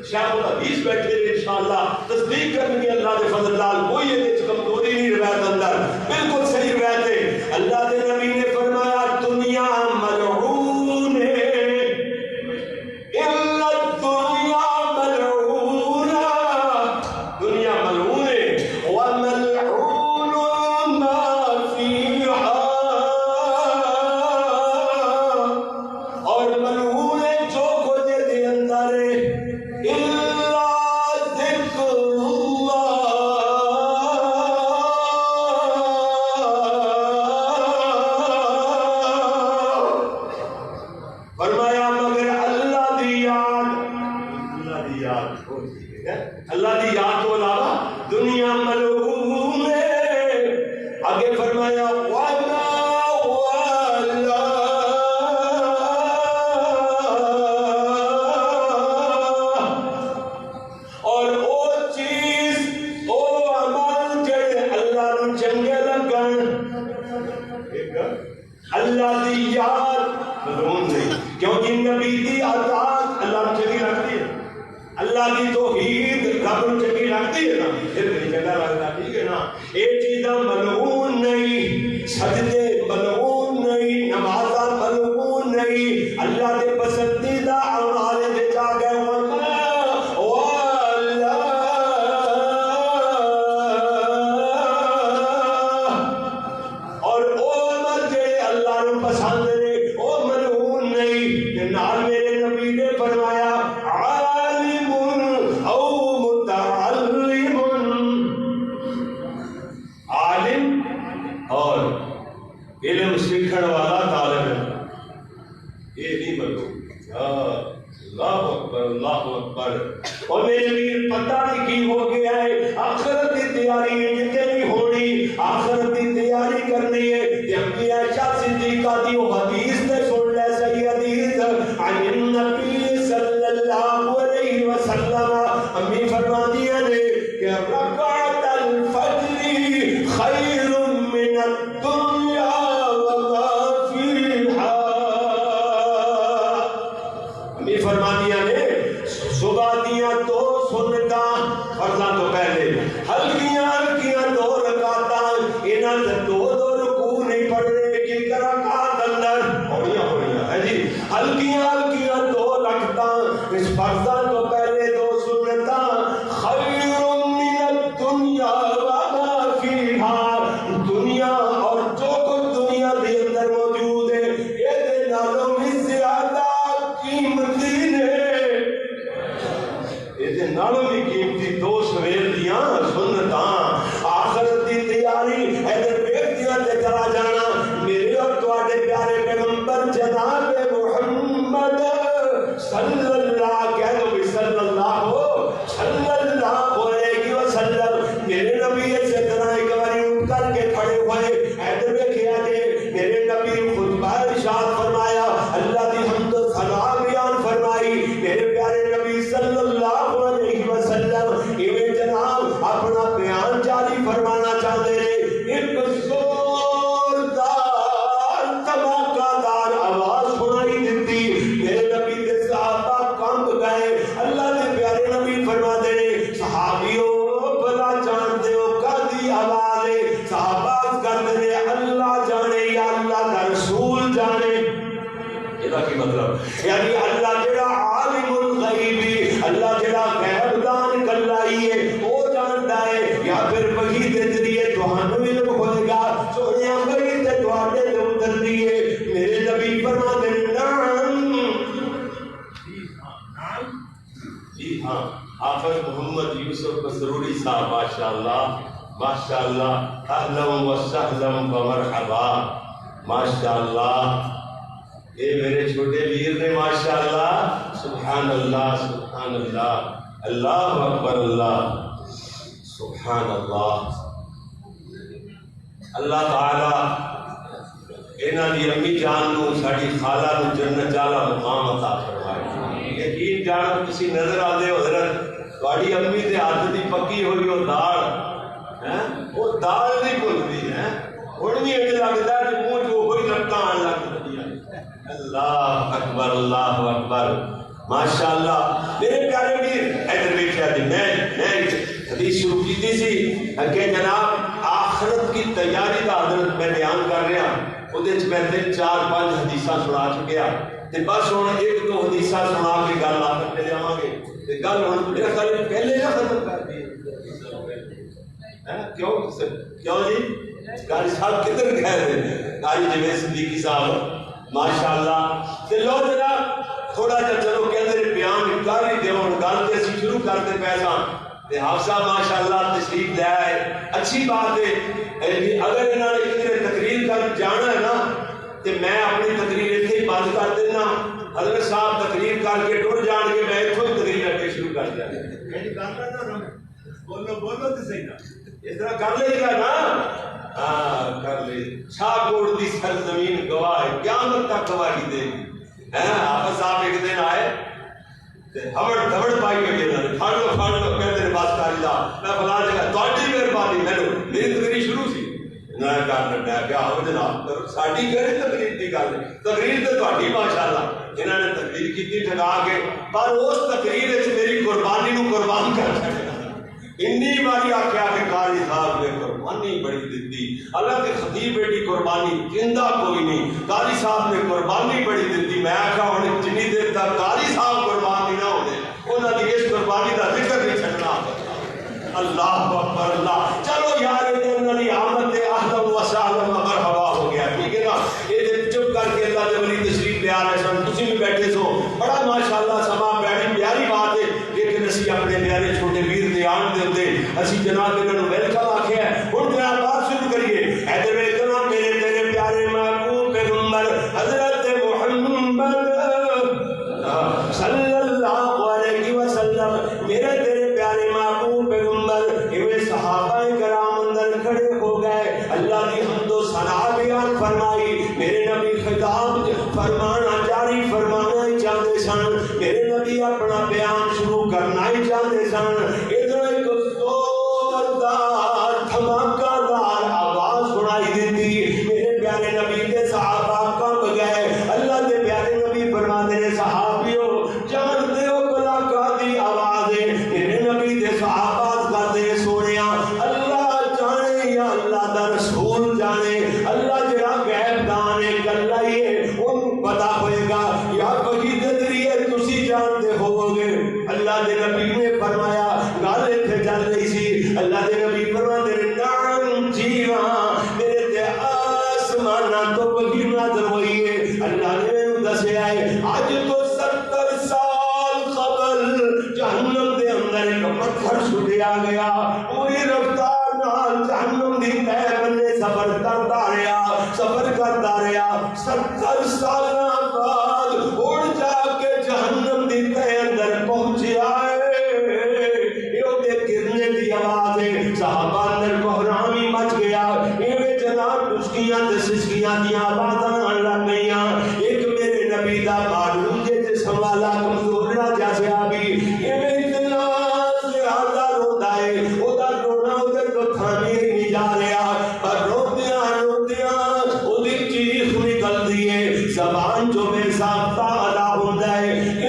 شیخ الحدیث بیٹھے انشاءاللہ تصدیق کریں گے اللہ دے فضل نال کوئی یہ کمزوری نہیں روایت اندر بالکل صحیح روایت ہے اللہ دے نبی نے فرمایا دنیا ملعون ہے الا الدنیا ملعون دنیا ملعون ہے وملعون ما فیہا اور ملعون ہے جو کچھ دے اندر ہے اللہ دی یاد تو علاوہ دنیا ملعون ہے آگے فرمایا وَمَا وَلَا اور او چیز او عمل جڑے اللہ نو چنگے لگن اللہ دی یاد ملعون نہیں کیونکہ نبی دی اطاعت اللہ چنگی لگتی ہے اللہ کی توحید رب کو چنگی لگتی ہے نا پھر نہیں چنگا لگتا ٹھیک ہے نا ایک چیزاں ملعون نہیں سجدے ملعون نہیں نمازاں ملعون نہیں اللہ کے پسندیدہ اعمال دے جا گئے اور او عمل جے اللہ کو پسند نے او ملعون نہیں نال میرے نبی نے فرمایا اور علم سیکھن والا طالب ہے یہ نہیں ملعون اللہ اکبر اللہ اکبر اور میرے امیر پتہ نہیں کی ہو گیا ہے آخرت کی تیاری ہے جتنے بھی ہونی آخرت کی تیاری کرنی ہے امی عائشہ صدیقہ دی وہ حدیث نے سن لے صحیح حدیث عن النبی صلی اللہ علیہ وسلم امی فرماتی ہے کہ رکعت الفجر خیر من الدنیا وما فیہا امی فرماتی ہے سنتاں فرضاں تو پہلے ہلکیاں ہلکیاں 2 رکعتاں انہاں تے 2 رکوع نہیں پڑھنے کی رکعت اندر ہوڑیاں ہے جی ہلکیاں ہلکیاں 2 رکعتاں اس فرضاں تو پہلے 2 سنتاں خیر من الدنیا وما فیہا دنیا اور جو کچھ دنیا دے اندر موجود ہے یہ دے نالوں بھی زیادہ قیمتی نے یہ نالوں بھی قیمتی 2 سویر دیاں سنتاں آخرت دی تیاری ادھر ویکتیاں تے چلا جانا میرے اور تواڈے پیارے پیغمبر جناب محمد صلی اللہ کہہ دو بھی صلی اللہ علیہ وسلم میرے نبی سے طرح ایک باری اٹھ کر کے کھڑے ہوئے ادھر ویکھیا جے میرے نبی خطبہ ارشاد فرمایا اللہ دی حمد و ثنا بیان فرمائی میرے پیارے نبی صلی اللہ علیہ وسلم ایویں جناب اپنا بیان جاری فرمانا چاہتے ہیں ایک زوردار دھماکہ دار آواز سنائی دیتی میرے نبی کے صحابہ کمب گئے اللہ کے پیارے نبی فرماتے ہیں صحابیوں بھلا جانتے ہو کدی آواز ہے صحابہ کرتے ہیں اللہ جانے یا اللہ کا رسول جانے یہ کی مطلب یعنی اللہ جڑا عالم الغیب اللہ جڑا غیب دان کلائی ہے وہ جانتا ہے یا پھر وحی کے ذریعے تہانوں علم ہوئے گا سونے وحی تے تواڈے تے اترتی ہے میرے نبی فرماتے ہیں نعم جی ہاں حافظ محمد یوسف مسروری صاحب ماشاءاللہ اہلا و سہلا و مرحبا ماشاءاللہ اے میرے چھوٹے ویر نے ماشاءاللہ سبحان اللہ اللہ اکبر اللہ سبحان اللہ اللہ تعالی انہاں دی امی جان نو ساڈی خالہ نو جنت والا مقام عطا فرمائے یقین جان تسی نظر آندے ہو حضرت تواڈی امی دے ہاتھ دی پکی ہوئی وہ دال ہیں وہ دال نہیں بھلدی ہے ہن بھی اج لگدا کہ منہ چ وہی رکھاں آن لگ پئی اللہ اکبر ماشاءاللہ میرے پیارے ویر ادھر بیٹھا جی میں حدیث شروع کی تھی کہ جناب آخرت کی تیاری کا حضرت میں بیان کر رہا وہ میں 4-5 حدیثاں سنا چکیا تے بس ہوں 1-2 حدیثاں سنا کے گل آخر پہ جاواں گے تے گل ہوں میرا خیال پہلے نہ ختم کر دی کیوں جی قاری صاحب کدھر گئے قاری جوید صدیقی صاحب ماشاءاللہ تے لو جناب تھوڑا جا چلو کہندے بیان کر ہی دیو ہن گل تے اسی شروع کرتے پیسا تے حافظ ماشاءاللہ تشریف لے آئے اچھی بات ہے اگر انہوں نے کسی تقریر کر جانا ہے نا تے میں اپنی تقریر ایتھے ہی بند کر دینا حضرت صاحب تقریر کر کے ٹر جان کے میں ایتھوں ہی تقریر اگے شروع کر دیا بولو تے صحیح نا اس طرح کر لے گا نا ہاں کر لے شاہکوٹ دی سرزمین گواہ ہے قیامت تک گواہی دے گی حافظ صاحب ایک دن آئے ہمڑ دھوڑ پائی ہوئی ہے پھڑ لو کہتے ہیں بس کاری دا میں فلاں جگہ تواڈی مہربانی میری تقریر شروع سی میں کیا ہو جناب کرو ساڈی کہڑی تقریر دی گل تقریر تے تواڈی ماشاءاللہ انہاں نے تقریر کیتی ٹھگا کے پر اس تقریر وچ میری قربانی نو قربان کر چھڈیا انی باری آخیا کہ قاری صاحب نے قربانی بڑی دیتی اللہ کے خطیب ایڈی قربانی زندہ کوئی نہیں قاری صاحب نے قربانی بڑی دیتی میں آخیا ہوں جنی دیر تک قاری صاحب قربانی نہ ہونے انہوں نے اس قربانی کا ذکر نہیں چھڑنا اللہ اکبر اللہ چلو یار انہوں نے آمد اہلا و سہلا مرحبا ہو گیا ٹھیک ہے نا یہ چپ کر کے اللہ کے ولی تشریف لے آ رہے سن تسی بھی بیٹھے سو بڑا ماشاءاللہ سما پیاری پیاری بات ہے لیکن اسی اپنے پیارے چھوٹے ویر دے آن دے ہوتے اسی جناب انہوں نے ویلکم آخیا ہے ہن جناب بات شروع کریے ادھر ویلکم میرے تیرے پیارے محبوب پیغمبر حضرت محمد صلی اللہ علیہ وسلم میرے تیرے پیارے محبوب پیغمبر یہ صحابہ کرام اندر کھڑے ہو گئے اللہ کی حمد و ثنا بیان فرمائی میرے نبی خطاب فرمانا جاری فرمانا ہی چاہتے سن میرے نبی اپنا بیان شروع کرنا ہی چاہتے سن ادھر ایک زوردار دھماکہ دار آواز سنائی دیتی میرے پیارے نبی کے صحابہ کمب گئے اللہ کے پیارے نبی فرماتے ہیں صحابیوں جانتے ہو بلا کا دی آواز ہے میرے نبی نے فرمایا گل اتنے چل رہی سی اللہ دے نبی فرماتے ہیں نعم جی ہاں میرے تے آسماناں تو وحی نازل ہوئی ہے اللہ نے مینوں دسیا ہے اج تو 70 سال قبل جہنم دے اندر ایک پتھر چھٹیا گیا پوری رفتار نال جہنم دی تہ بنے سفر کرتا رہا 70 سالاں بعد اڑ جا کے جہنم دی تہ اندر پہنچیا ہے یہ دے گرنے دی آواز ہے صحابہ اندر کوہرامی مچ گیا ایویں جناب ٹسکیاں تے سسکیاں دی آوازاں آن لگ گئیاں ایک میرے نبی دا معلوم جے جسم والا کمزور نہ جیسے آبی ایویں اتنا زیادہ روندا ہے او دا رونا ادھر تو تھامی نہیں جا رہا پر روندیاں او دی چیخ نکلدی ہے زبان جو بے ساختہ ادا ہوندا ہے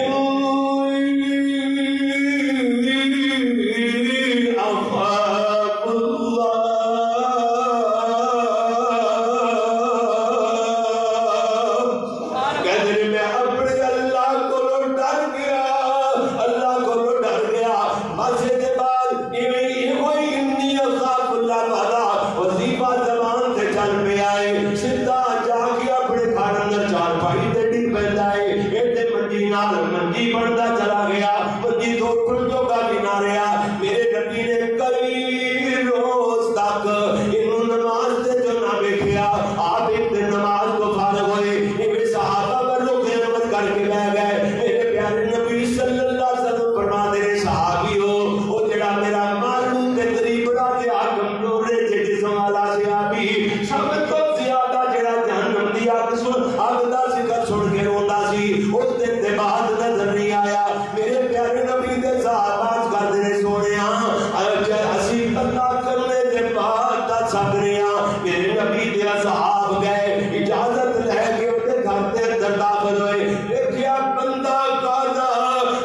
منجی بڑھتا چلا گیا منجی تو اٹھن کا بھی نہ رہا میرے نبی نے کئی روز تک انہوں نماز سے جو نہ بیٹھیا آپ ایک دن نماز کو فارغ ہوئے یہ صحابہ پر لوگ خدمت کر کے بہ گئے میرے پیارے نبی صلی اللہ علیہ وسلم فرما دے صحابی ہو وہ جڑا میرا معلوم کے قریب بڑا کے آگم نورے جے جسم والا صحابی سب تو زیادہ جڑا جہنم دی آگ دا ذکر سن کے روندا سی اس دن دے بعد نظر نہیں آیا میرے پیارے نبی دے صحابہ کر دے سونیا اسی اللہ کرنے دے بعد دا سکریا میرے نبی دے صحاب گئے اجازت لے کے اٹھے گھر دے اندر داخل ہوئے دیکھیا بندہ کانا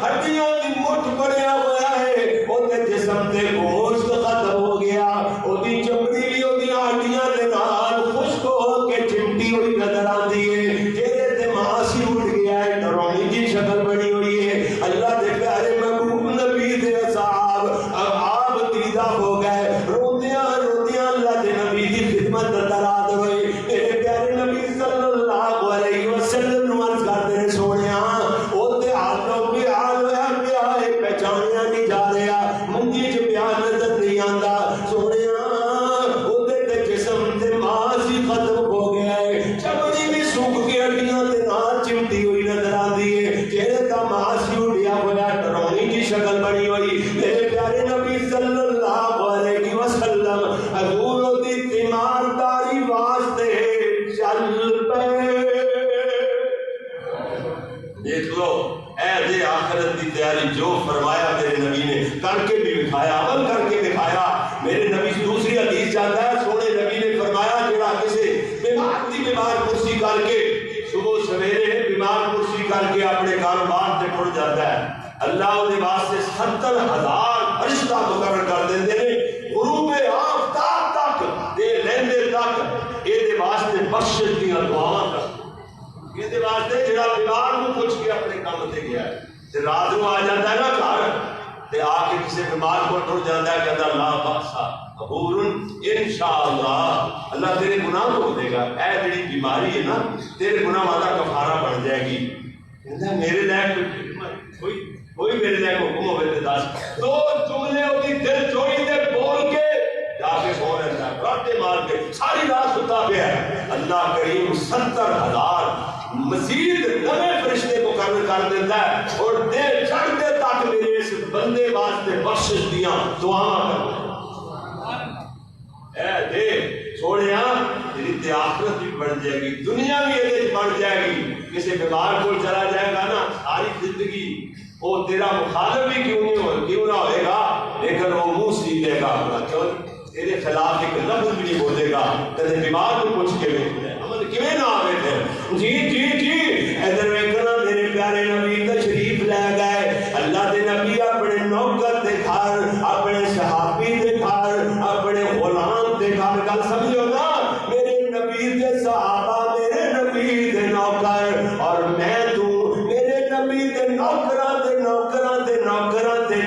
ہڈیاں دی مٹھ پڑیا ہوا ہے او دے جسم تے گوشت ختم ہو گیا او دی چمڑی بھی او دی ہڈیاں دے نال خشک ہو کے چمٹی ہوئی نظر آندی ہے چہرے تے ماسی اٹھ گیا ہے ڈرونی کی شکل بنی ہوئی ہے اللہ دے پیارے محبوب نبی دے صحاب آپ دیدہ ہو گئے روندیاں اللہ دے نبی دی خدمت دراد ہوئے میرے پیارے نبی صلی اللہ علیہ وسلم نماز کرتے ہیں سونیا او تے حالوں بھی حال ہویا پیا ہے پہچانیا نہیں جا رہا منجی چ پیا نظر نہیں آندا سونیا او دے جسم تے ماسی ختم ہو گیا ہے چمڑی بھی سوکھ کے ہڈیاں تے نال چمٹی ہوئی نظر آندی ہے چہرے کا ماسی اڑیا ہوا ڈرونی کی شکل بنی ہوئی میرے پیارے نبی صلی اللہ علیہ وسلم حضور دی تیمارداری واسطے چل پے دیکھ لو اے دے آخرت دی تیاری جو فرمایا میرے نبی نے کر کے بھی دکھایا عمل کر کے دکھایا میرے نبی دوسری حدیث جانتا ہے سونے نبی نے فرمایا جڑا کسی بیمار کرسی کر کے صبح سویرے بیمار کرسی کر کے اپنے کاروبار سے ٹر جاتا ہے اللہ دے واسطے 70,000 فرشتہ مقرر کر دیندے نے غروب آفتاب تک دے لیندے تک اے دے واسطے بخشش دی دعاواں کر اے دے واسطے جڑا بیمار نو پوچھ کے اپنے کام تے گیا ہے تے رات نو آ جاتا ہے نا گھر تے آ کے کسی بیمار کو ٹر جاتا ہے کہتا اللہ بخشا غفور انشاءاللہ اللہ تیرے گناہ کو دے گا اے جڑی بیماری ہے نا تیرے گناہ والا کفارہ بن جائے گی میرے لائق کوئی میرے لائق حکم ہوئے تے دس دو جملے ہوتی دل چوری دے بول کے جا کے سو رہتا ہے راتے مار کے ساری رات ستا پیا ہے اللہ کریم 70,000 مزید نئے فرشتے کو کر دیتا ہے اور دے چڑھتے تک میرے اس بندے واسطے بخشش دیاں دعاواں کرتا ہے اے دے چھوڑیا تیری تے آخرت بھی بڑھ جائے گی دنیا بھی یہ بڑھ جائے گی کسی بیمار کو چلا جائے گا نا ساری زندگی وہ تیرا مخالف بھی کیوں نہ ہوئے گا لیکن وہ منہ سی لے گا تیرے خلاف ایک لفظ بھی نہیں بولے گا تیرے بیمار کو پوچھ کے عمل کیویں نہ آوے تھے جی ادھر ویکھنا میرے پیارے نبی تشریف لے گئے اللہ دے نبی اپنے نوکر دے گھر اپنے صحابی دے گھر اپنے غلام دے گھر گل سمجھو نا میرے نبی دے صحابہ میرے نبی دے نوکر اور میں تو میرے نبی دے نوکراں دے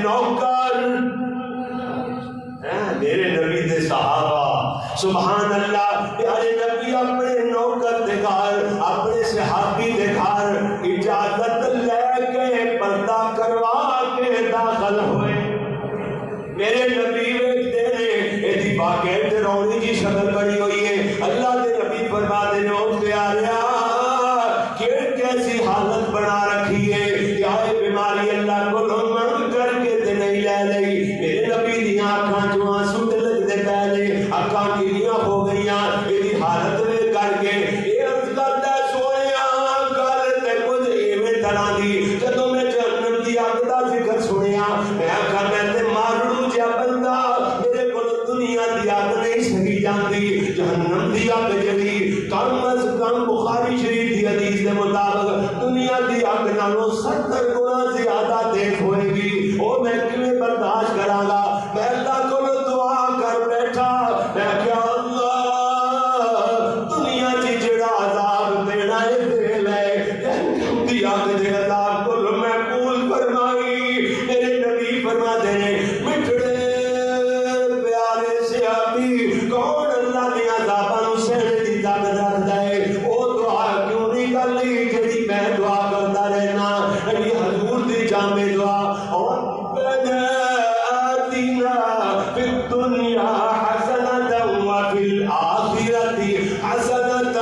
سبحان اللہ پیارے نبی اپنے نوکر دے گھر اپنے صحابی دے گھر اجازت لے کے پردہ کروا کے داخل ہوئے میرے نبی ویکھتے ہیں ایدی باقی رونی جی شکل بڑی ہوئی ہے اللہ دے نبی فرما دے نے او پیاریا کیسی حالت بنا رکھی ہے کیا بیماری اللہ کو منگ کر کے تے نہیں لے لئی میرے نبی دی آنکھاں جو آنسو تے لگ دے پہلے آنکھاں گریاں ہو گئیاں ایدی حالت وے کر کے اے عرض کرتا سویا گل تے کچھ ایویں طرح دی جدوں میں جہنم دی اگ دا ذکر سنیا میں آکھا میں تے ماروں جا بندہ میرے کول دنیا دی اگ نہیں سہی جاندی جہنم دی اگ جڑی کم از کم بخاری شریف دی حدیث کے مطابق دنیا دی اگ نالوں 70 گنا زیادہ دیکھ ہوئے گی او میں کیویں برداشت کراں گا میں اللہ کو دعا کر بیٹھا میں کیا اللہ دنیا دی جڑا عذاب دینا ہے دے لے جہنم دی اگ دے عذاب کو محفوظ فرمائی میرے نبی فرما دے مٹھڑے پیارے صحابی کون اللہ دے عذاباں نوں سہنے دی طاقت رکھدا ہے او دعا کیوں نہیں کر لی جڑی میں دعا کرتا رہنا یہ حضور دی جامع دعا اور آتنا فی الدنیا حسنۃ وفی الآخرۃ حسنۃ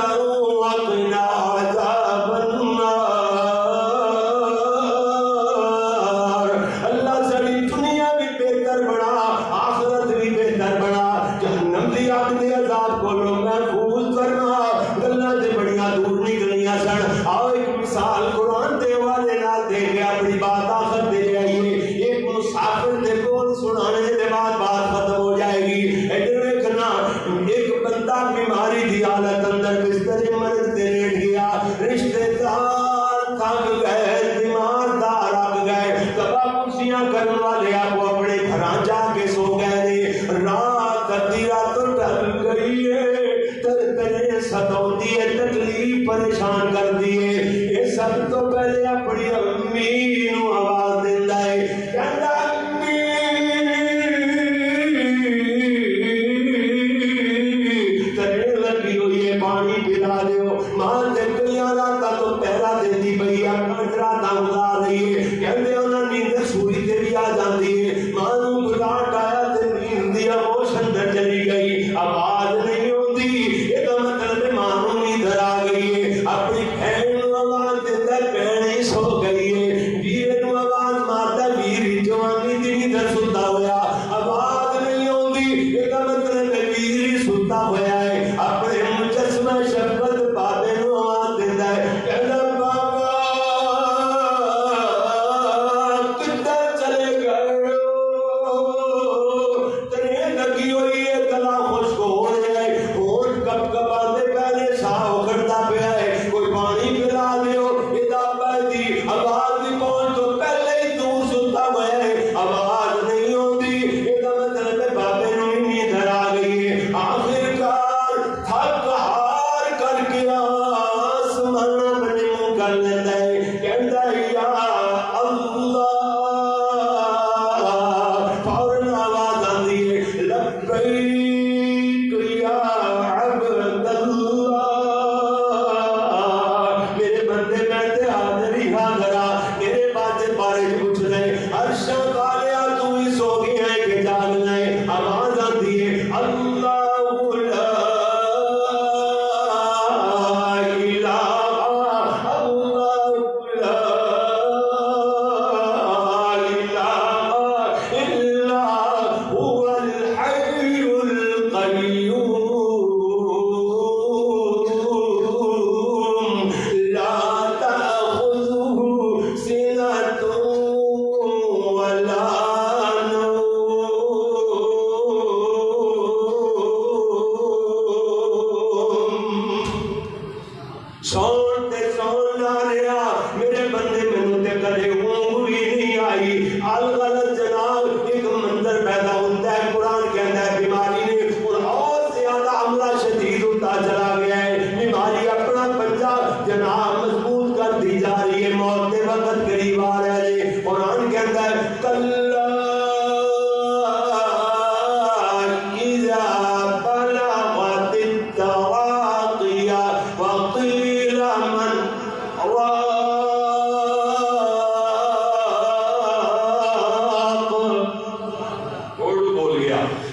وقنا عذاب النار اللہ ساری دنیا بھی بہتر بنا آخرت بھی بہتر بنا جہنم دی اگ دے عذاب کو محفوظ فرما گلاں تے بڑیاں دور نکلیاں سن آؤ ایک مثال قرآن دے والے نال دے کے اپنی بات آخر دے جائیے ایک مسافر دے کول سنانے دے بعد بات ختم ہو جائے گی ادھر دیکھنا ایک بندہ بیماری دی حالت اندر بستر مرض تے لیٹ گیا رشتے دار تھک گئے بیماردار آ گئے کبا کرسیاں کرن والے آپ اپنے گھراں جا کے سو گئے نے رات ادھی رات ڈھل گئی ہے ترے ستوندی ہے تکلیف پریشان کر دیے یہ سب تو پہلے اپنی امی نو آواز دیندا ہے کہندا امی ترے لگی ہوئی ہے پانی پلا دیو ماں تے کلیاں راتاں تو پہلا دیندی پئی ہے راتاں گزار رہی ہے کہندے انہاں نیند سوئی تے بھی آ جاندی ہے ماں نو بلاٹ آیا تے نیند دی ہوش اندر چلی گئی آواز نہیں ہوندی یہ مطلب ماں نو نیند آ گئی ہے اپنی بہن نو آواز دیندا بہن ہی سو گئی ہے ویر نو آواز ماردا ویر جوانی دی نیند ستا ہویا آواز نہیں ہوندی یہ مطلب ویر ہی ستا ہویا ہے اپنے مجسمہ شفقت بابے نو آواز دیندا ہے کہندا بابا کدھر چلے گئے تنے لگی ہوئی ہے گلا خشک ہو رہا ہے ہونٹ کب کب آدھے پہلے ساہ اکھڑتا پیا ہے کوئی پانی پلا دیو ادا پہ دی آواز بھی پہنچ تو پہلے ہی دور ستا ہوا ہے آواز نہیں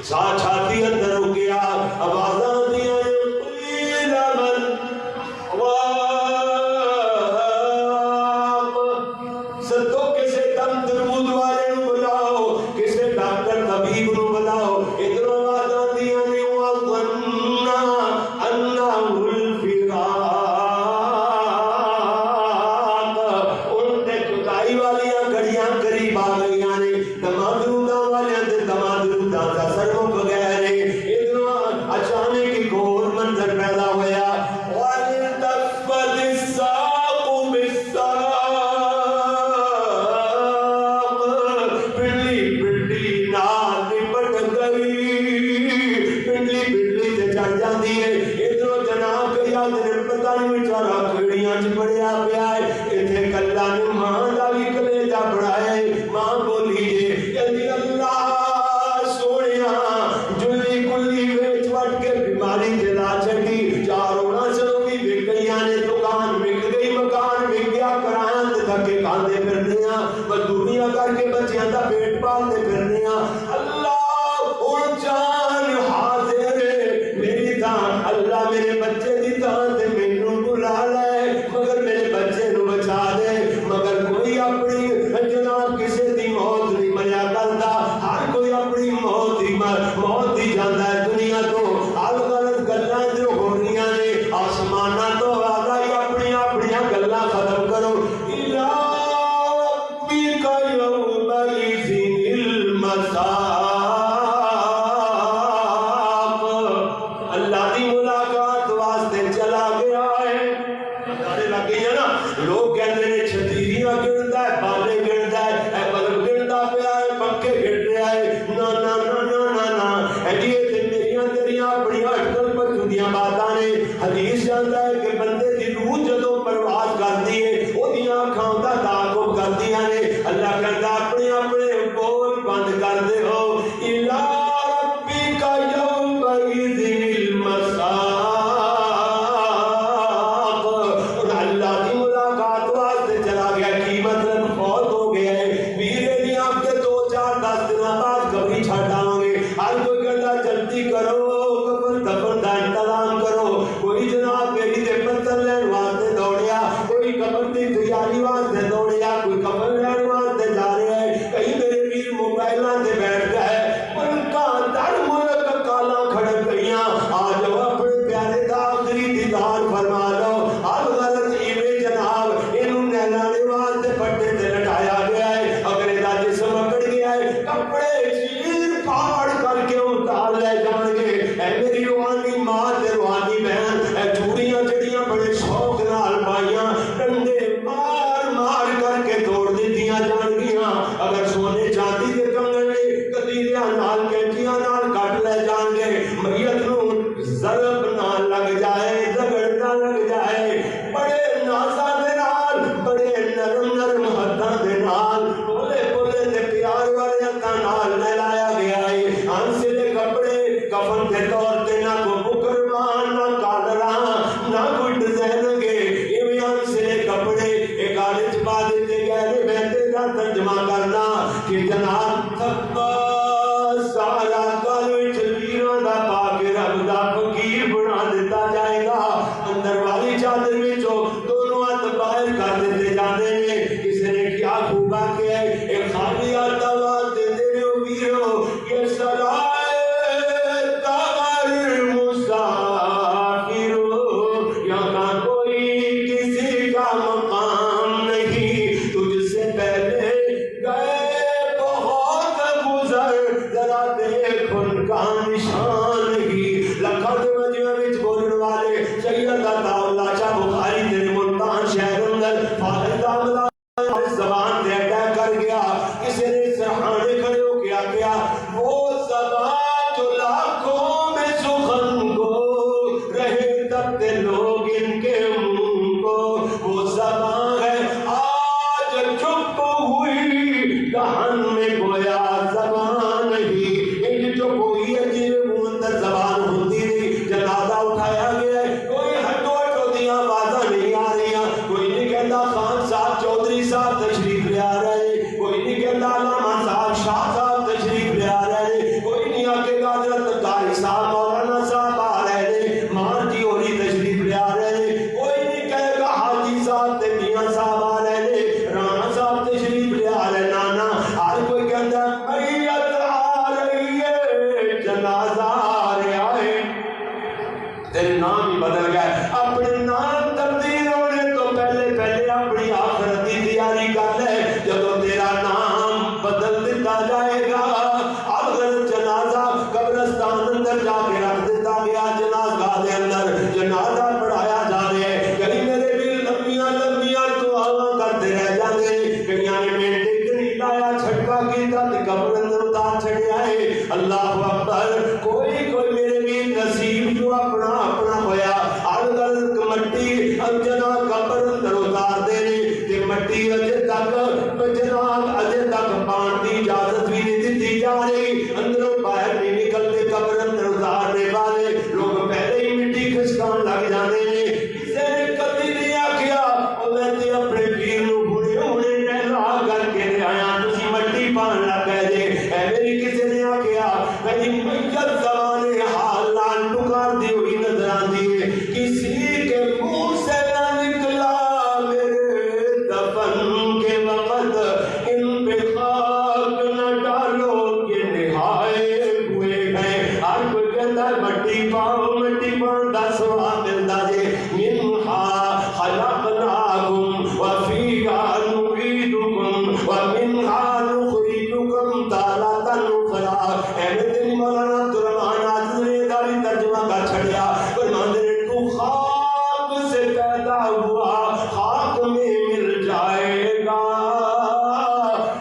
ساتھ چھاتی اندر ہو گیا آوازاں دیا قلیل من ستو کسے دم درود والے نو بلاؤ کسے ڈاکٹر طبیب نو بلاؤ ادھر آوازاں دیا نے وَظَنَّ أَنَّهُ الْفِرَاقُ ان تے جدائی والیاں گھڑیاں قریب آ گئیاں نے تمام دروداں والیاں تے تمام دروداں دا سر مک گیا نے ادھر اچانک ایک اور منظر پیدا ہویا وَالْتَفَّتِ السَّاقُ بِالسَّاقِ پنڈلی پنڈلی نال لپٹ گئی پنڈلی پنڈلی تے چڑھ جاندی ہے ادھر جناب کیا تیرے پتہ نہیں بیچارہ کیڑیاں چ پڑیا پیا ہے ایتھے کلا نے ماں دا وی کلیجا بڑھایا ہے ماں بولی جی اللہ سونیا جلی کلی ویچ وٹ کے بیماری جلا چھڈی چاروں نسلوں بھی وک گئیاں نے دکان وک گئی مکان وک گیا کرایاں تے دھکے کھاندے پھرنے ہاں مزدوریاں کر کے بچیاں دا پیٹ پالتے پھرنے ہاں اللہ ہن جان حاضر ہے میری تھان اللہ میرے بچے دی تھان تے مینوں بلا لے مگر میرے بچے نو بچا دے مگر کوئی اپنی جناب کسے دی موت نہیں مریا کردا ہر کوئی اپنی موت دی جاندا ہے دنیا تو حال غلط گلاں جو ہو رہیاں نے آسماناں تو آگا ہی اپنی گلاں ختم کرو الا ربک یومئذ المساق اللہ دی ملاقات واسطے چلا گیا ہے نعرے لگ گئی ہیں نا لوگ کہتے ہیں چھتریاں گردا ہے بالے گردا ہے اے بلب گردا پیا ہے پنکھے گر رہا ہے نا نا نا نا نا نا اے جی تے میریاں تیریاں اپنی اٹکل پچھودیاں باتاں نے حدیث جاندا ہے کہ بندے دی روح جدوں پرواز کردی ہے اودیاں اکھاں دا تعاقب کردیاں نے اللہ کہندا اپنے اپنے بول بند کر دے ہو الا ربک یومئذ المساق اللہ دی ملاقات واسطے چلا گیا کی مطلب فوت ہو گیا ہے میرے لیے آپ کے 2-4-10 دن بعد قبری چھڈ آواں گے ہر کوئی کہتا جلدی کرو کفن دفن دا انتظام کرو کوئی جناب میری دے پتر لین واسطے دوڑیا کوئی قبر دی تیاری واسطے دوڑیا کوئی قبر لین واسطے جا رہا ہے کہیں میرے ویر موبائلاں تے بیٹھ گئے ملکاں در ملک کالاں کھڑک گئیاں آ جاؤ اپنے پیارے دا آخری دیدار فرما لو حال غلط ایویں جناب اینوں نہلانے واسطے پٹے تے لٹایا گیا ہے اگلے دا جسم اکڑ گیا ہے کپڑے چیر پھاڑ کر کے اتار لے جان گے اے میری روحانی ماں تے روحانی بہن اے چوڑیاں جڑیاں بڑے شوق نال پائیاں ڈنڈے مار مار کر کے توڑ دتیاں جان گیاں اگر سونے چاندی دے کنگنے کتیریاں نال کینچیاں نال کٹ لے جان گے میت نو ضرب نہ لگ جائے زگڑ نہ لگ جائے بڑے نازاں دے نال بڑے نرم نرم ہتھاں دے نال بولے بولے تے پیار والے ہتھاں نال لایا گیا ہے ہنس دے کپڑے کفن دے طور تے نہ کو بکرمان نہ کالرا نہ کوئی ڈیزائن گے ایویں ہنس دے کپڑے ایک آلے چ پا دیتے گئے بیٹھے دا ترجمہ کرنا کہ جناب تھپا سارا گل وچ ویراں دا پا کے رب دا فقیر بنا دیتا جائے گا اندر والی چادر وچوں دونوں ہاتھ باہر کر دیتے جاندے نے کسی نے کیا خوبا کہ ایک خالی ہاتھ آواز دیندے نے او ویرو یہ سرائے تار مسافر یہاں کوئی کسی کا مقام نہیں تجھ سے پہلے گئے بہت گزر ذرا دیکھ ان کا نشان ہی لکھا دے مجمع وچ بولن والے سید عطا اللہ شاہ بخاری تیرے ملتان شہر اندر فاضل داملہ زبان دے اٹیک کر گیا کسی نے سرحانے کھڑے ہو گیا کیا وہ زبان جو لاکھوں میں سخن کو رہے دبتے لوگ ان کے منہ کو وہ زبان ہے آج چپ ہوئی دہن میں گویا زبان ہی ان چپ ہوئی ہے جائے گا. اگر جنازہ قبرستان اندر جا کے رکھ دیتا گیا, جنازہ دے اندر جنازہ پڑھایا جا رہا ہے, کئی میرے بھی لمبیاں لمبیاں دعاواں کرتے رہ جاتے, کئی نے مینٹے نہیں لایا چھٹکا کیتا تے قبر اندر اتار چھڑیا ہے. اللہ اکبر. کوئی میرے بھی نصیب جو اپنا اپنا ہویا اگر مٹی جنا قبر اندر اتار دے تے مٹی اجے تک جناب اجے تک پان دی اجازت بھی نہیں دیتی جا رہی, اندروں باہر نہیں نکلتے, قبر اندر اتارنے والے لوگ پہلے ہی مٹی کھسکان لگ جانے ہیں. کسی نے کبھی نہیں آکھیا او میں تے اپنے پیر نو ہونے ہونے نہلا کر کے لے آیا تسی مٹی پان لگ گئے جے. اے میری کسی نے آکھیا کہیں میت زمانے حال نال پکارتی ہوئی نظر آتی ہے, کسی کے منہ سے نہ نکلا میرے دفن کے وقت ان پہ خاک نہ ڈالو کہ نہائے ہوئے ہیں. ہر کوئی کہتا ہے مٹی پاؤ دا سواب ملتا جے. منہا خلقناکم وفیہا نعیدکم ومنہا نخرجکم تارۃ اخری. احمد بن مولانا عبدالرحمن عاجز نے داری ترجمہ کر چھڑیا, فرماتے ہیں تو خاک سے پیدا ہوا خاک میں مل جائے گا,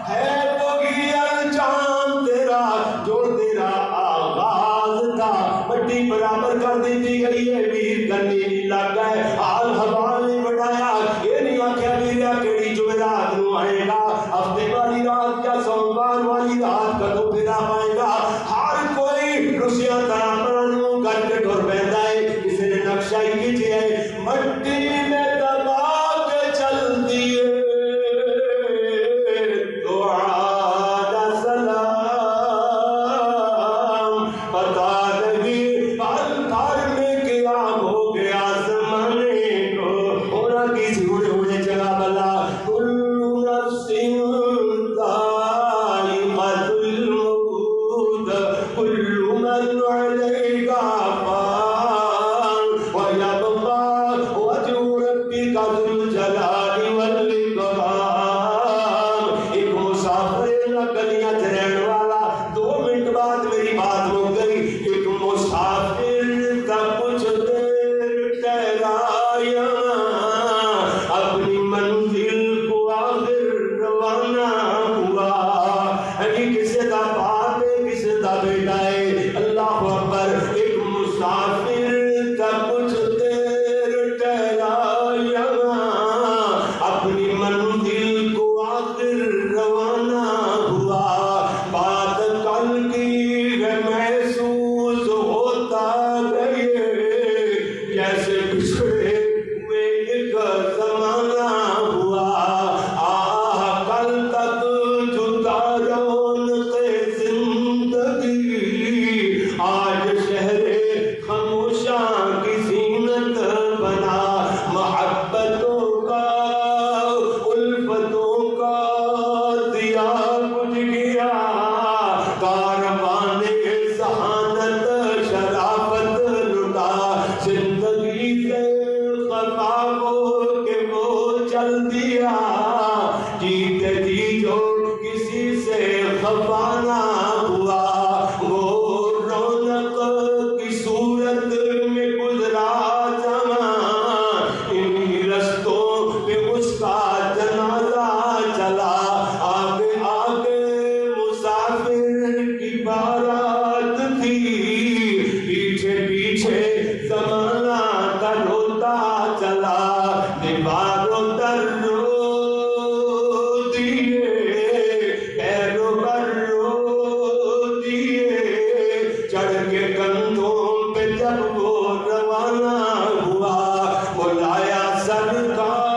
ہے وہی انجام تیرا جو تیرا آغاز تھا. مٹی برابر کر دیتی گئی ہے, ویر کرنے نہیں لگ گئے, حال حوال نہیں بڑھایا. یہ نہیں آکھیا ویریا کیڑی جمعرات نو آئے گا, ہفتے والی رات یا سوموار والی رات کدو پھرا پائے گا. ہر کوئی روسیاں طرح پرانوں کر کے ٹر پہندا ہے. کسی نے نقشہ ہی کھینچیا ہے, مٹی میں دبا کے چلتی ہے دعا دا سلام, پتا نہیں پل میں کیا ہو گیا زمانے کو. ہونا کسی اڑے اڑے چلا بلا. کل نفس ذائقۃ الموت کل من علیہا فان ویبقی وجہ ربک ذو الجلال والاکرام. ایک مسافر گلیاں چ رہن والا 2 منٹ بعد میری بات ہو گئی. ایک مسافر کا کچھ دیر ٹھہرایا اپنی منزل کو آخر روانہ ہوا. کسی دا باپ ہے کسی دا بیٹا ہے, اللہ اکبر. ایک مسافر کا کچھ دیر ٹھہرایا اپنی منزل کو آخر روانہ ہوا. بات کل کی ہے محسوس ہوتا گئے جیسے بچھڑے ہوئے ایک زمانہ ہوا. کل تک جدا رونق زندگی آج شہر خاموشاں کی زینت بنا. محبتوں کا الفتوں کا دیا بجھ گیا, کاروان ذہانت شرافت لٹا. زندگی سے خفا ہو کے وہ چل دیا, جیتے جی جو کسی سے خفا نہ ہوا. وہ رونق کی صورت میں گزرا زمان, انہی رستوں پہ اس کا جنازہ چلا. آگے آگے مسافر کی بارات تھی, پیچھے پیچھے زمانہ کا روتا چلا. دیواروں در رو دیے پیروں پر رو دیے, چڑھ کے کندھوں پہ جب وہ روانہ ہوا. بلایا سرکار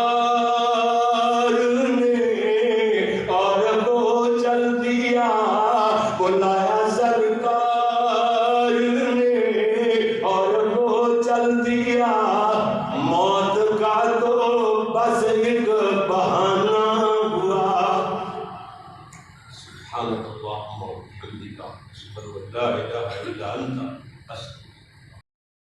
نے اور وہ چل دیا, بلایا سرکار نے اور وہ چل دیا. موت کا تو بس ایک بہانہ ہوا. سبحانک اللہم و بحمدک اشہد ان لا الہ الا انت